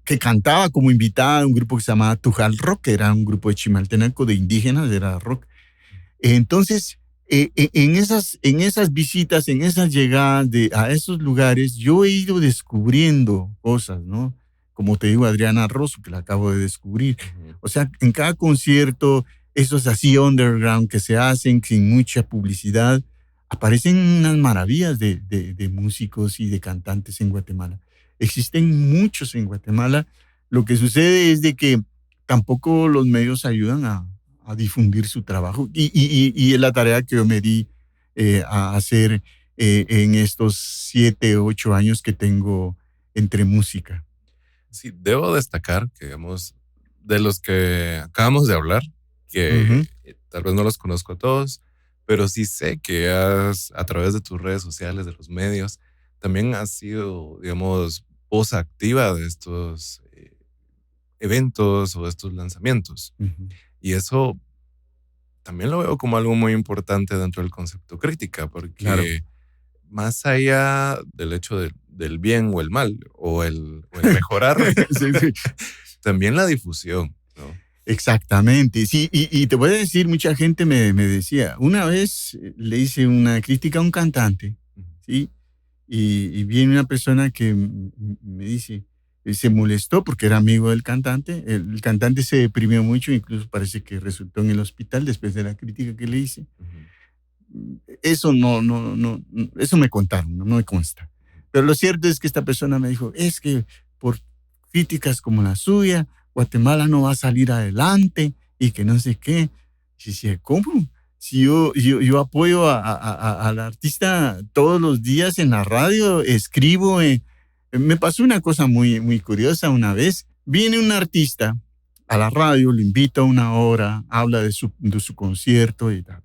Speaker 2: que cantaba como invitada a un grupo que se llamaba Tujal Rock, que era un grupo de Chimaltenango de indígenas, era rock. Entonces, en esas visitas, en esas llegadas a esos lugares, yo he ido descubriendo cosas, ¿no? Como te digo, Adriana Rosso, que la acabo de descubrir. O sea, en cada concierto, esos así underground que se hacen sin mucha publicidad, aparecen unas maravillas de músicos y de cantantes en Guatemala. Existen muchos en Guatemala. Lo que sucede es de que tampoco los medios ayudan a difundir su trabajo. Y es la tarea que yo me di a hacer en estos 7, 8 años que tengo entre música.
Speaker 4: Sí, debo destacar que, digamos, de los que acabamos de hablar, que tal vez no los conozco a todos, pero sí sé que a través de tus redes sociales, de los medios, también has sido, digamos, voz activa de estos eventos o de estos lanzamientos.
Speaker 2: Uh-huh.
Speaker 4: Y eso también lo veo como algo muy importante dentro del concepto crítica, porque
Speaker 2: Claro.
Speaker 4: más allá del hecho del bien o el mal, o el mejorar,
Speaker 2: Sí, sí.
Speaker 4: también la difusión, ¿no?
Speaker 2: Exactamente, sí, y te voy a decir, mucha gente me decía, una vez le hice una crítica a un cantante, ¿sí? Y viene una persona que me dice, se molestó porque era amigo del cantante, el cantante se deprimió mucho, incluso parece que resultó en el hospital después de la crítica que le hice. Eso eso me contaron, no me consta. Pero lo cierto es que esta persona me dijo, es que por críticas como la suya, Guatemala no va a salir adelante y que no sé qué. Y decía, ¿cómo? Si yo apoyo al artista todos los días en la radio, escribo. Me pasó una cosa muy, muy curiosa una vez. Viene un artista a la radio, le invita a una hora, habla de su concierto y ta.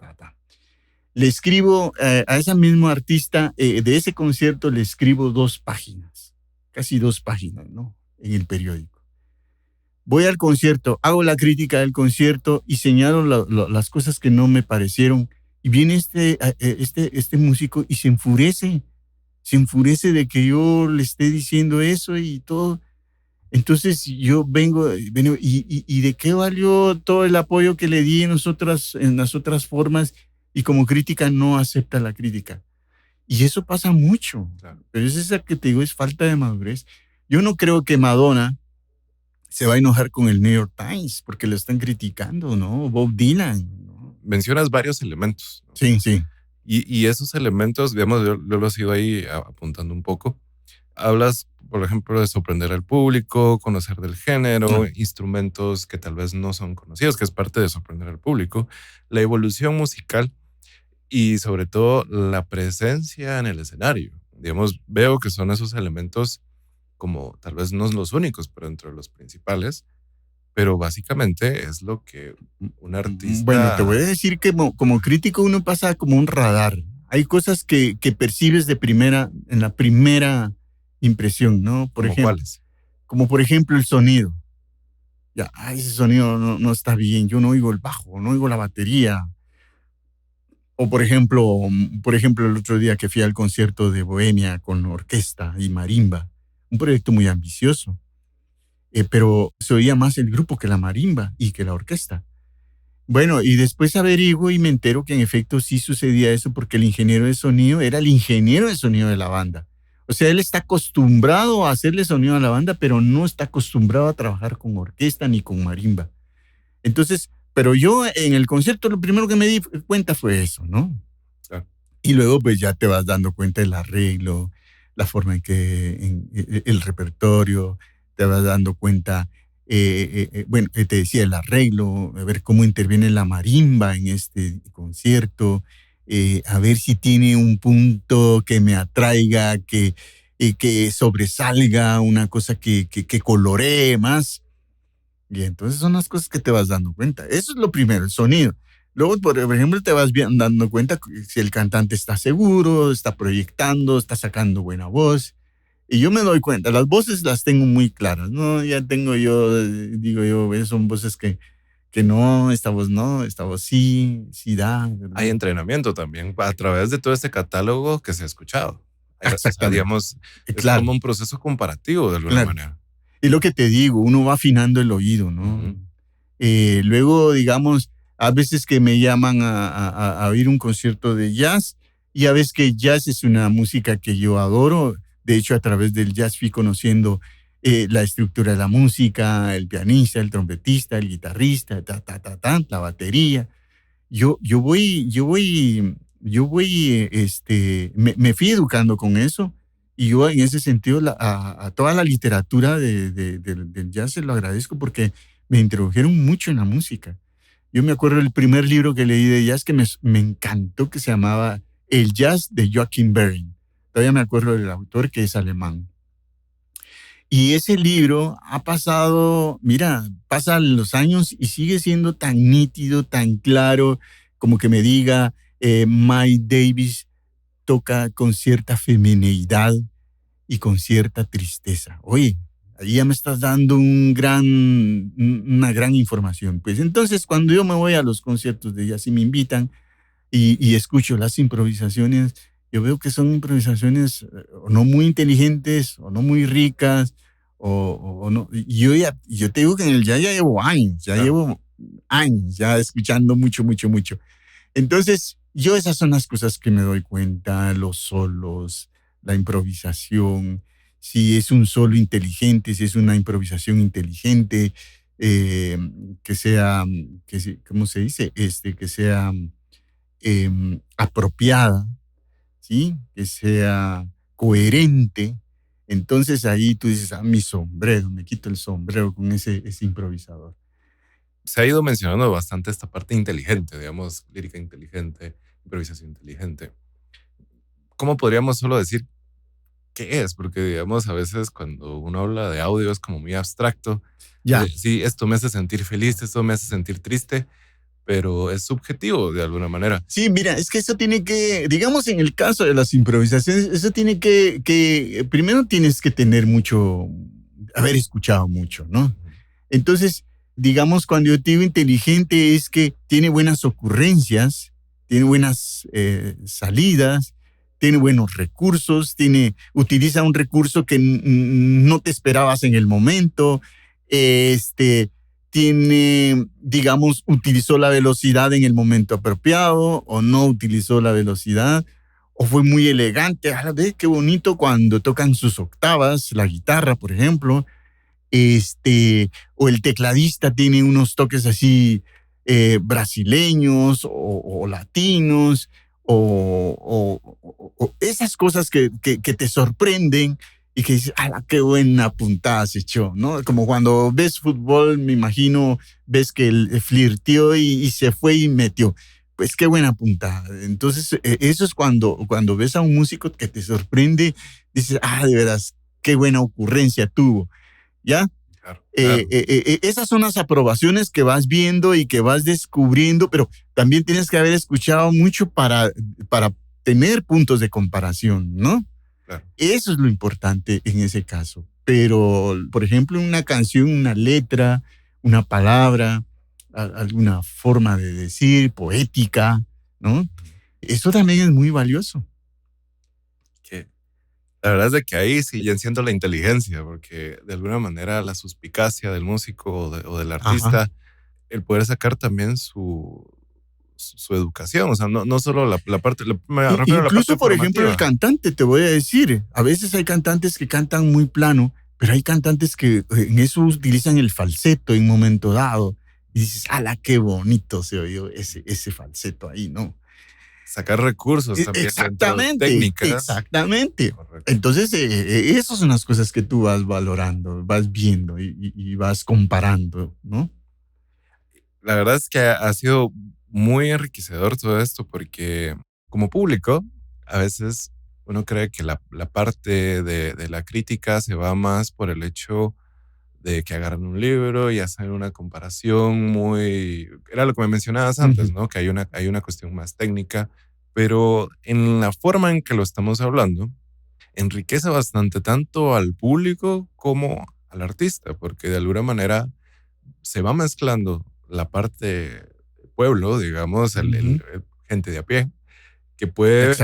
Speaker 2: Le escribo a ese mismo artista, de ese concierto le escribo 2 páginas, casi 2 páginas, ¿no? En el periódico. Voy al concierto, hago la crítica del concierto y señalo las cosas que no me parecieron. Y viene este músico y se enfurece de que yo le esté diciendo eso y todo. Entonces yo vengo y ¿de qué valió todo el apoyo que le di en las otras formas? Y como crítica no acepta la crítica. Y eso pasa mucho.
Speaker 4: Claro.
Speaker 2: Pero es esa que te digo, es falta de madurez. Yo no creo que Madonna se va a enojar con el New York Times porque lo están criticando, ¿no? Bob Dylan, ¿no?
Speaker 4: Mencionas varios elementos, ¿no?
Speaker 2: Sí, sí.
Speaker 4: Y esos elementos, digamos, yo los he ido ahí apuntando un poco. Hablas, por ejemplo, de sorprender al público, conocer del género, instrumentos que tal vez no son conocidos, que es parte de sorprender al público, la evolución musical y sobre todo la presencia en el escenario. Digamos, veo que son esos elementos como tal vez no los únicos, pero entre los principales, pero básicamente es lo que un artista...
Speaker 2: Bueno, te voy a decir que como crítico uno pasa como un radar. Hay cosas que percibes en la primera impresión, ¿no? Por
Speaker 4: ¿Como
Speaker 2: ejemplo,
Speaker 4: cuáles?
Speaker 2: como por ejemplo el sonido. Ya, ese sonido no está bien, yo no oigo el bajo, no oigo la batería. O por ejemplo, el otro día que fui al concierto de Bohemia con orquesta y marimba, un proyecto muy ambicioso, pero se oía más el grupo que la marimba y que la orquesta. Bueno, y después averiguo y me entero que en efecto sí sucedía eso porque el ingeniero de sonido era el ingeniero de sonido de la banda. O sea, él está acostumbrado a hacerle sonido a la banda, pero no está acostumbrado a trabajar con orquesta ni con marimba. Entonces, pero yo en el concierto lo primero que me di cuenta fue eso, ¿no?
Speaker 4: Claro.
Speaker 2: Y luego pues ya te vas dando cuenta del arreglo, la forma en que el repertorio, te vas dando cuenta, bueno, te decía el arreglo, a ver cómo interviene la marimba en este concierto, a ver si tiene un punto que me atraiga, que sobresalga, una cosa que coloree más. Y entonces son las cosas que te vas dando cuenta. Eso es lo primero, el sonido. Luego, por ejemplo, te vas dando cuenta si el cantante está seguro, está proyectando, está sacando buena voz. Y yo me doy cuenta, las voces las tengo muy claras, ¿no? Ya tengo yo, digo yo, son voces que no, esta voz sí da. ¿verdad?
Speaker 4: Hay entrenamiento también a través de todo este catálogo que se ha escuchado. O sea,
Speaker 2: Exactamente.
Speaker 4: digamos, es
Speaker 2: Claro,
Speaker 4: como un proceso comparativo de alguna
Speaker 2: claro.
Speaker 4: manera.
Speaker 2: Y lo que te digo, uno va afinando el oído, ¿no?
Speaker 4: Ujú.
Speaker 2: Luego, digamos, a veces que me llaman a oír un concierto de jazz y a veces que jazz es una música que yo adoro. De hecho, a través del jazz fui conociendo la estructura de la música, el pianista, el trompetista, el guitarrista, la batería. Me fui educando con eso y yo en ese sentido a toda la literatura del jazz se lo agradezco porque me introdujeron mucho en la música. Yo me acuerdo del primer libro que leí de jazz que me encantó, que se llamaba El Jazz de Joachim Behring. Todavía me acuerdo del autor, que es alemán. Y ese libro ha pasado, mira, pasan los años y sigue siendo tan nítido, tan claro, como que me diga, Miles Davis toca con cierta femineidad y con cierta tristeza. Oye, ahí ya me estás dando una gran información. Pues entonces, cuando yo me voy a los conciertos de jazz y me invitan y escucho las improvisaciones, yo veo que son improvisaciones o no muy inteligentes o no muy ricas o no. Yo te digo que en el jazz ya llevo años, llevo años ya escuchando mucho, mucho, mucho. Entonces, esas son las cosas que me doy cuenta, los solos, la improvisación, si es un solo inteligente, si es una improvisación inteligente, que sea, ¿cómo se dice? Que sea apropiada, ¿sí? Que sea coherente. Entonces ahí tú dices, mi sombrero, me quito el sombrero con ese improvisador.
Speaker 4: Se ha ido mencionando bastante esta parte inteligente, digamos, lírica inteligente, improvisación inteligente. ¿Cómo podríamos solo decir qué es? Porque, digamos, a veces cuando uno habla de audio es como muy abstracto.
Speaker 2: Ya.
Speaker 4: Sí, esto me hace sentir feliz, esto me hace sentir triste, pero es subjetivo de alguna manera.
Speaker 2: Sí, mira, es que eso tiene que, digamos en el caso de las improvisaciones, eso tiene que primero tienes que tener haber escuchado mucho, ¿no? Entonces, digamos, cuando yo te digo inteligente es que tiene buenas ocurrencias, tiene buenas salidas, tiene buenos recursos, utiliza un recurso que no te esperabas en el momento, utilizó la velocidad en el momento apropiado o no utilizó la velocidad o fue muy elegante. ¿Ves qué bonito cuando tocan sus octavas, la guitarra, por ejemplo? O el tecladista tiene unos toques así brasileños o latinos o esas cosas que te sorprenden y que dices, ¡ala, qué buena puntada se echó!, ¿no? Como cuando ves fútbol, me imagino, ves que él flirteó y se fue y metió. Pues qué buena puntada. Entonces, eso es cuando ves a un músico que te sorprende, dices, de veras, qué buena ocurrencia tuvo. ¿Ya?
Speaker 4: Claro.
Speaker 2: Esas son las aprobaciones que vas viendo y que vas descubriendo, pero también tienes que haber escuchado mucho para tener puntos de comparación, ¿no?
Speaker 4: Claro.
Speaker 2: Eso es lo importante en ese caso. Pero, por ejemplo, una canción, una letra, una palabra, alguna forma de decir, poética, ¿no? Eso también es muy valioso.
Speaker 4: La verdad es de que ahí sí ya enciendo la inteligencia, porque de alguna manera la suspicacia del músico o del artista, ajá, el poder sacar también su educación, o sea, no solo la parte...
Speaker 2: Incluso, por ejemplo, el cantante, te voy a decir, a veces hay cantantes que cantan muy plano, pero hay cantantes que en eso utilizan el falseto en un momento dado, y dices, ¡ala, qué bonito se oyó ese falseto ahí!, ¿no?
Speaker 4: Sacar recursos también.
Speaker 2: Exactamente,
Speaker 4: técnicas.
Speaker 2: Exactamente.
Speaker 4: Correcto.
Speaker 2: Entonces, esas son las cosas que tú vas valorando, vas viendo y vas comparando, ¿no?
Speaker 4: La verdad es que ha sido muy enriquecedor todo esto porque como público, a veces uno cree que la parte de la crítica se va más por el hecho de que agarran un libro y hacen una comparación muy... Era lo que me mencionabas antes, ¿no? Que hay una cuestión más técnica, pero en la forma en que lo estamos hablando, enriquece bastante tanto al público como al artista, porque de alguna manera se va mezclando la parte pueblo, digamos, el gente de a pie, que puede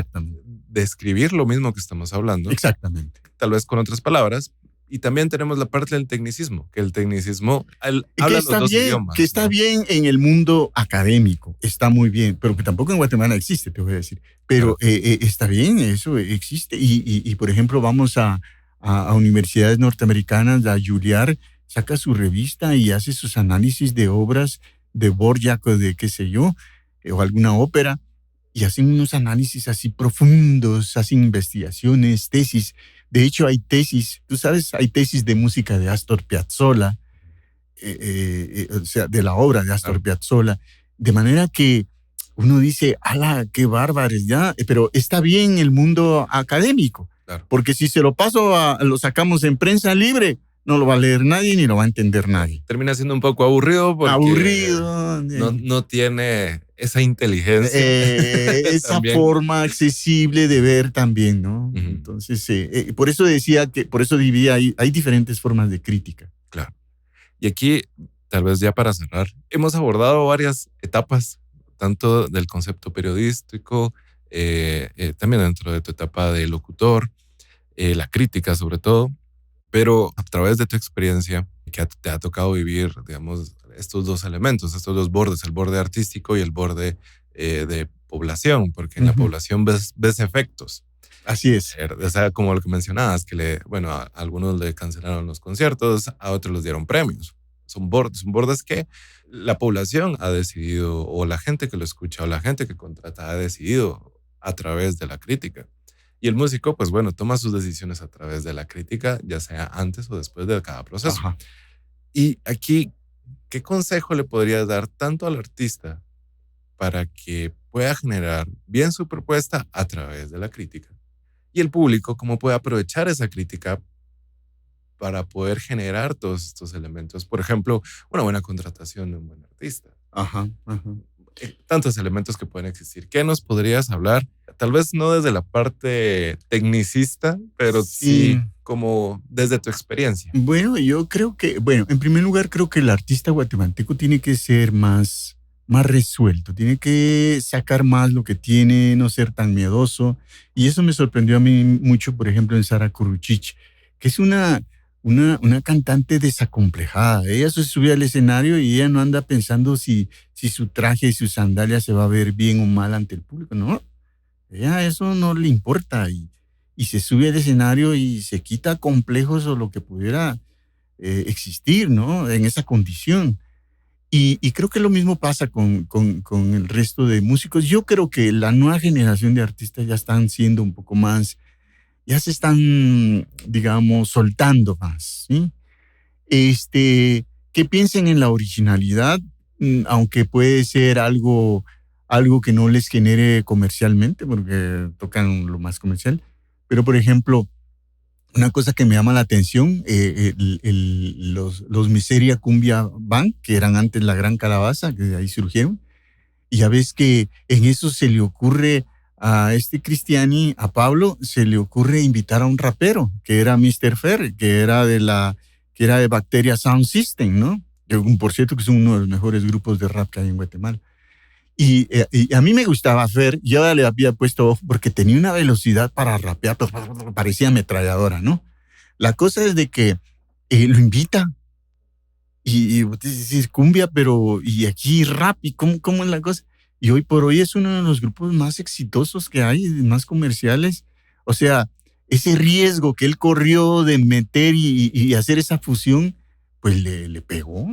Speaker 4: describir lo mismo que estamos hablando.
Speaker 2: Exactamente.
Speaker 4: Tal vez con otras palabras. Y también tenemos la parte del tecnicismo, que el tecnicismo habla los dos idiomas.
Speaker 2: Que está bien en el mundo académico, está muy bien, pero que tampoco en Guatemala existe, te voy a decir. Pero claro, está bien, eso existe. Y por ejemplo, vamos a universidades norteamericanas, la Juilliard saca su revista y hace sus análisis de obras de Dvorak o de qué sé yo, o alguna ópera, y hacen unos análisis así profundos, hacen investigaciones, tesis. De hecho, hay tesis, tú sabes, hay tesis de música de Astor Piazzolla, o sea, de la obra de Astor Piazzolla, de manera que uno dice, ¡ala, qué bárbaros! Ya, pero está bien el mundo académico, claro, porque si se lo paso lo sacamos en prensa libre, no lo va a leer nadie ni lo va a entender nadie.
Speaker 4: Termina siendo un poco aburrido porque
Speaker 2: Aburrido.
Speaker 4: no tiene esa inteligencia.
Speaker 2: Esa
Speaker 4: También.
Speaker 2: forma accesible de ver también, ¿no?
Speaker 4: Ujú.
Speaker 2: Entonces, por eso decía que, por eso dividía, hay diferentes formas de crítica.
Speaker 4: Claro. Y aquí, tal vez ya para cerrar, hemos abordado varias etapas, tanto del concepto periodístico, también dentro de tu etapa de locutor, la crítica sobre todo, pero a través de tu experiencia, que te ha tocado vivir, digamos, estos dos elementos, estos dos bordes, el borde artístico y el borde de población, porque en la
Speaker 2: Ujú.
Speaker 4: población ves efectos.
Speaker 2: Así es.
Speaker 4: O sea, como lo que mencionabas, que a algunos le cancelaron los conciertos, a otros les dieron premios. Son bordes que la población ha decidido, o la gente que lo escucha, o la gente que contrata ha decidido a través de la crítica. Y el músico, pues bueno, toma sus decisiones a través de la crítica, ya sea antes o después de cada proceso.
Speaker 2: Ajá.
Speaker 4: Y aquí, ¿qué consejo le podrías dar tanto al artista para que pueda generar bien su propuesta a través de la crítica? Y el público, ¿cómo puede aprovechar esa crítica para poder generar todos estos elementos? Por ejemplo, una buena contratación de un buen artista.
Speaker 2: Ajá.
Speaker 4: Tantos elementos que pueden existir. ¿Qué nos podrías hablar? Tal vez no desde la parte tecnicista, pero sí como desde tu experiencia.
Speaker 2: Bueno, yo creo que, en primer lugar, creo que el artista guatemalteco tiene que ser más resuelto, tiene que sacar más lo que tiene, no ser tan miedoso. Y eso me sorprendió a mí mucho, por ejemplo, en Sara Kuruchich, que es una cantante desacomplejada. Ella se sube al escenario y ella no anda pensando si su traje y su sandalia se va a ver bien o mal ante el público. No, ella eso no le importa y se sube al escenario y se quita complejos o lo que pudiera existir, ¿no? En esa condición. Y creo que lo mismo pasa con el resto de músicos. Yo creo que la nueva generación de artistas ya están siendo un poco más, ya se están, digamos, soltando más, ¿sí? Que piensen en la originalidad, aunque puede ser algo que no les genere comercialmente, porque tocan lo más comercial. Pero, por ejemplo, una cosa que me llama la atención, los Miseria Cumbia Band, que eran antes la Gran Calabaza, que de ahí surgieron, y ya ves que en eso se le ocurre a Cristiani, a Pablo, se le ocurre invitar a un rapero, que era Mr. Fer, que era de Bacteria Sound System, ¿no? Que, por cierto, que son uno de los mejores grupos de rap que hay en Guatemala. Y a mí me gustaba Fer, yo le había puesto ojo porque tenía una velocidad para rapear, pues, parecía ametralladora, ¿no? La cosa es de que lo invita y dices cumbia, pero y aquí rap, y cómo es la cosa. Y hoy por hoy es uno de los grupos más exitosos que hay, más comerciales. O sea, ese riesgo que él corrió de meter y hacer esa fusión, pues le pegó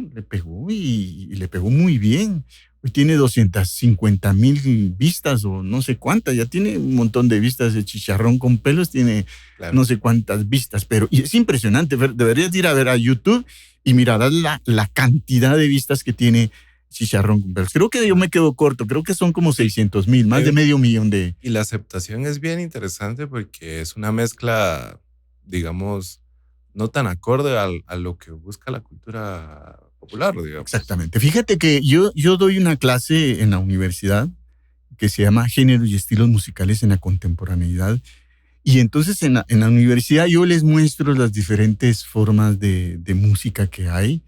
Speaker 2: y le pegó muy bien. Hoy tiene 250,000 vistas o no sé cuántas, ya tiene un montón de vistas. El Chicharrón con Pelos tiene no sé cuántas vistas, pero y es impresionante. Deberías ir a ver a YouTube y mirarás la cantidad de vistas que tiene Chicharrón con Pelos. Creo que yo me quedo corto, creo que son como 600,000, más de 500,000 de...
Speaker 4: Y la aceptación es bien interesante porque es una mezcla, digamos, no tan acorde a lo que busca la cultura popular, digamos.
Speaker 2: Exactamente. Fíjate que yo doy una clase en la universidad que se llama Géneros y Estilos Musicales en la Contemporaneidad. Y entonces en la universidad yo les muestro las diferentes formas de música que hay,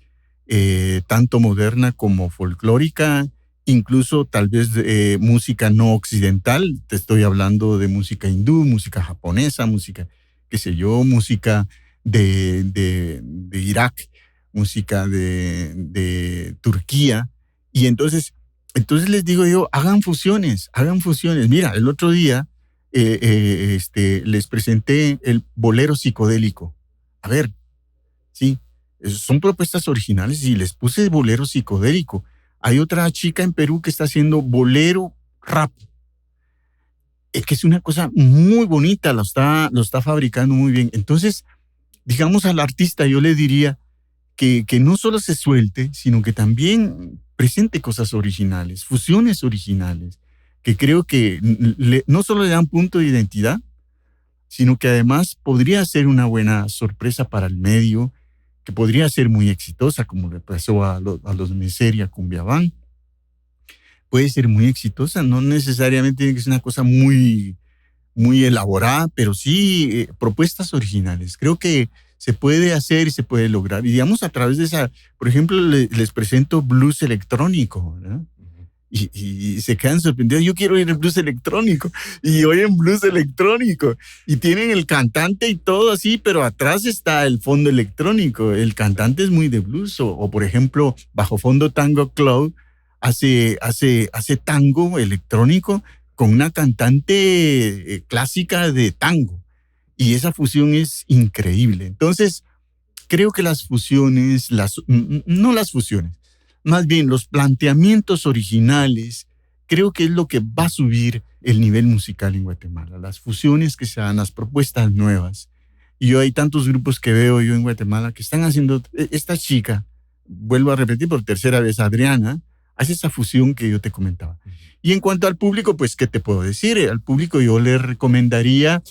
Speaker 2: tanto moderna como folclórica, incluso tal vez música no occidental. Te estoy hablando de música hindú, música japonesa, música, qué sé yo, música de Irak, música de Turquía. Y entonces les digo yo, hagan fusiones. Mira, el otro día les presenté el bolero psicodélico. A ver, sí, son propuestas originales y les puse bolero psicodélico. Hay otra chica en Perú que está haciendo bolero rap. Es que es una cosa muy bonita, lo está fabricando muy bien. Entonces, digamos al artista, yo le diría que no solo se suelte, sino que también presente cosas originales, fusiones originales, que creo que no solo le dan punto de identidad, sino que además podría ser una buena sorpresa para el medio que podría ser muy exitosa, como le pasó a los Miseria Cumbia Band. Puede ser muy exitosa, no necesariamente tiene que ser una cosa muy, muy elaborada, pero sí propuestas originales. Creo que se puede hacer y se puede lograr. Y digamos, a través de esa, por ejemplo, les presento blues electrónico, ¿no? Y se quedan sorprendidos. Yo quiero oír el blues electrónico. Y oyen blues electrónico. Y tienen el cantante y todo así, pero atrás está el fondo electrónico. El cantante es muy de blues. O por ejemplo, Bajo Fondo Tango Club hace tango electrónico con una cantante clásica de tango. Y esa fusión es increíble. Entonces, creo que las fusiones, no las fusiones, más bien los planteamientos originales, creo que es lo que va a subir el nivel musical en Guatemala. Las fusiones que se dan, las propuestas nuevas. Y hay tantos grupos que veo yo en Guatemala que están haciendo, esta chica, vuelvo a repetir por tercera vez, Adriana, hace esa fusión que yo te comentaba. Y en cuanto al público, pues, ¿qué te puedo decir? Al público yo le recomendaría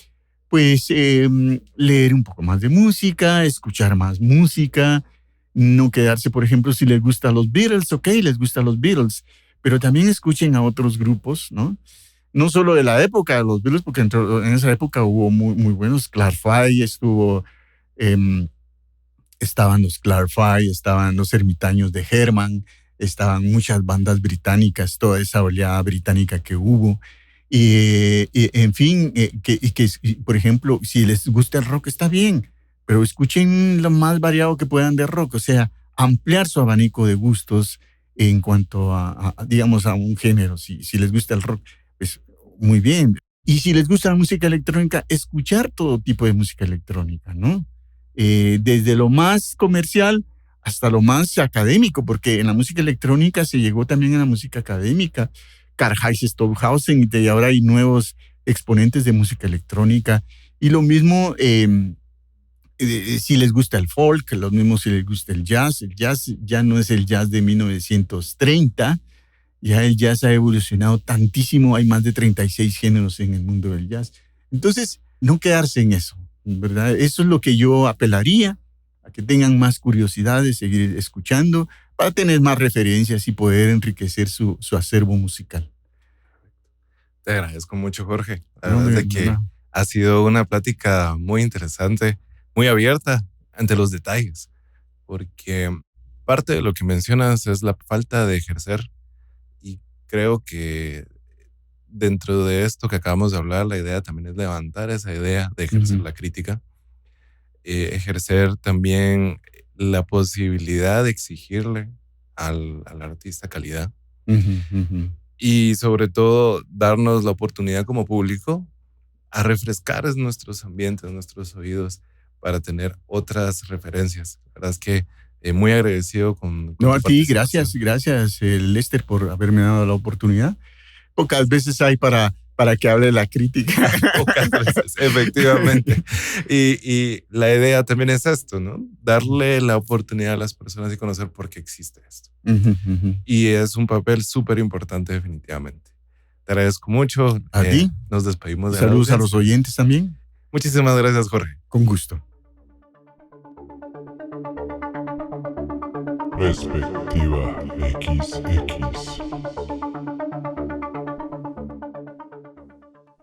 Speaker 2: pues leer un poco más de música, escuchar más música, no quedarse, por ejemplo, si les gustan los Beatles, ok, les gustan los Beatles, pero también escuchen a otros grupos, ¿no? No solo de la época de los Beatles, porque en esa época hubo muy, muy buenos, Clarify estaban los Clarify, estaban los Ermitaños de Herman, estaban muchas bandas británicas, toda esa oleada británica que hubo. En fin, por ejemplo, si les gusta el rock está bien, pero escuchen lo más variado que puedan de rock, o sea, ampliar su abanico de gustos en cuanto digamos, a un género. Si les gusta el rock, pues muy bien. Y si les gusta la música electrónica, escuchar todo tipo de música electrónica, ¿no? Desde lo más comercial hasta lo más académico, porque en la música electrónica se llegó también a la música académica. Karl-Heinz Stockhausen, y ahora hay nuevos exponentes de música electrónica. Y lo mismo si les gusta el folk, lo mismo si les gusta el jazz. El jazz ya no es el jazz de 1930, ya el jazz ha evolucionado tantísimo, hay más de 36 géneros en el mundo del jazz. Entonces, no quedarse en eso, ¿verdad? Eso es lo que yo apelaría, a que tengan más curiosidad de seguir escuchando, para tener más referencias y poder enriquecer su acervo musical.
Speaker 4: Te agradezco mucho, Jorge. La verdad es que ha sido una plática muy interesante, muy abierta ante los detalles, porque parte de lo que mencionas es la falta de ejercer, y creo que dentro de esto que acabamos de hablar, la idea también es levantar esa idea de ejercer la crítica, ejercer también la posibilidad de exigirle al artista calidad, y sobre todo darnos la oportunidad como público a refrescar nuestros ambientes, nuestros oídos, para tener otras referencias. La verdad es que muy agradecido con
Speaker 2: no, a ti, gracias, Lester, por haberme dado la oportunidad. Pocas veces hay para que hable la crítica.
Speaker 4: Pocas veces, efectivamente. Y la idea también es esto, ¿no? Darle la oportunidad a las personas y conocer por qué existe esto. Y es un papel súper importante, definitivamente. Te agradezco mucho.
Speaker 2: A ti.
Speaker 4: Nos despedimos de
Speaker 2: saludos a los oyentes también.
Speaker 4: Muchísimas gracias, Jorge.
Speaker 2: Con gusto.
Speaker 1: Perspectiva XX.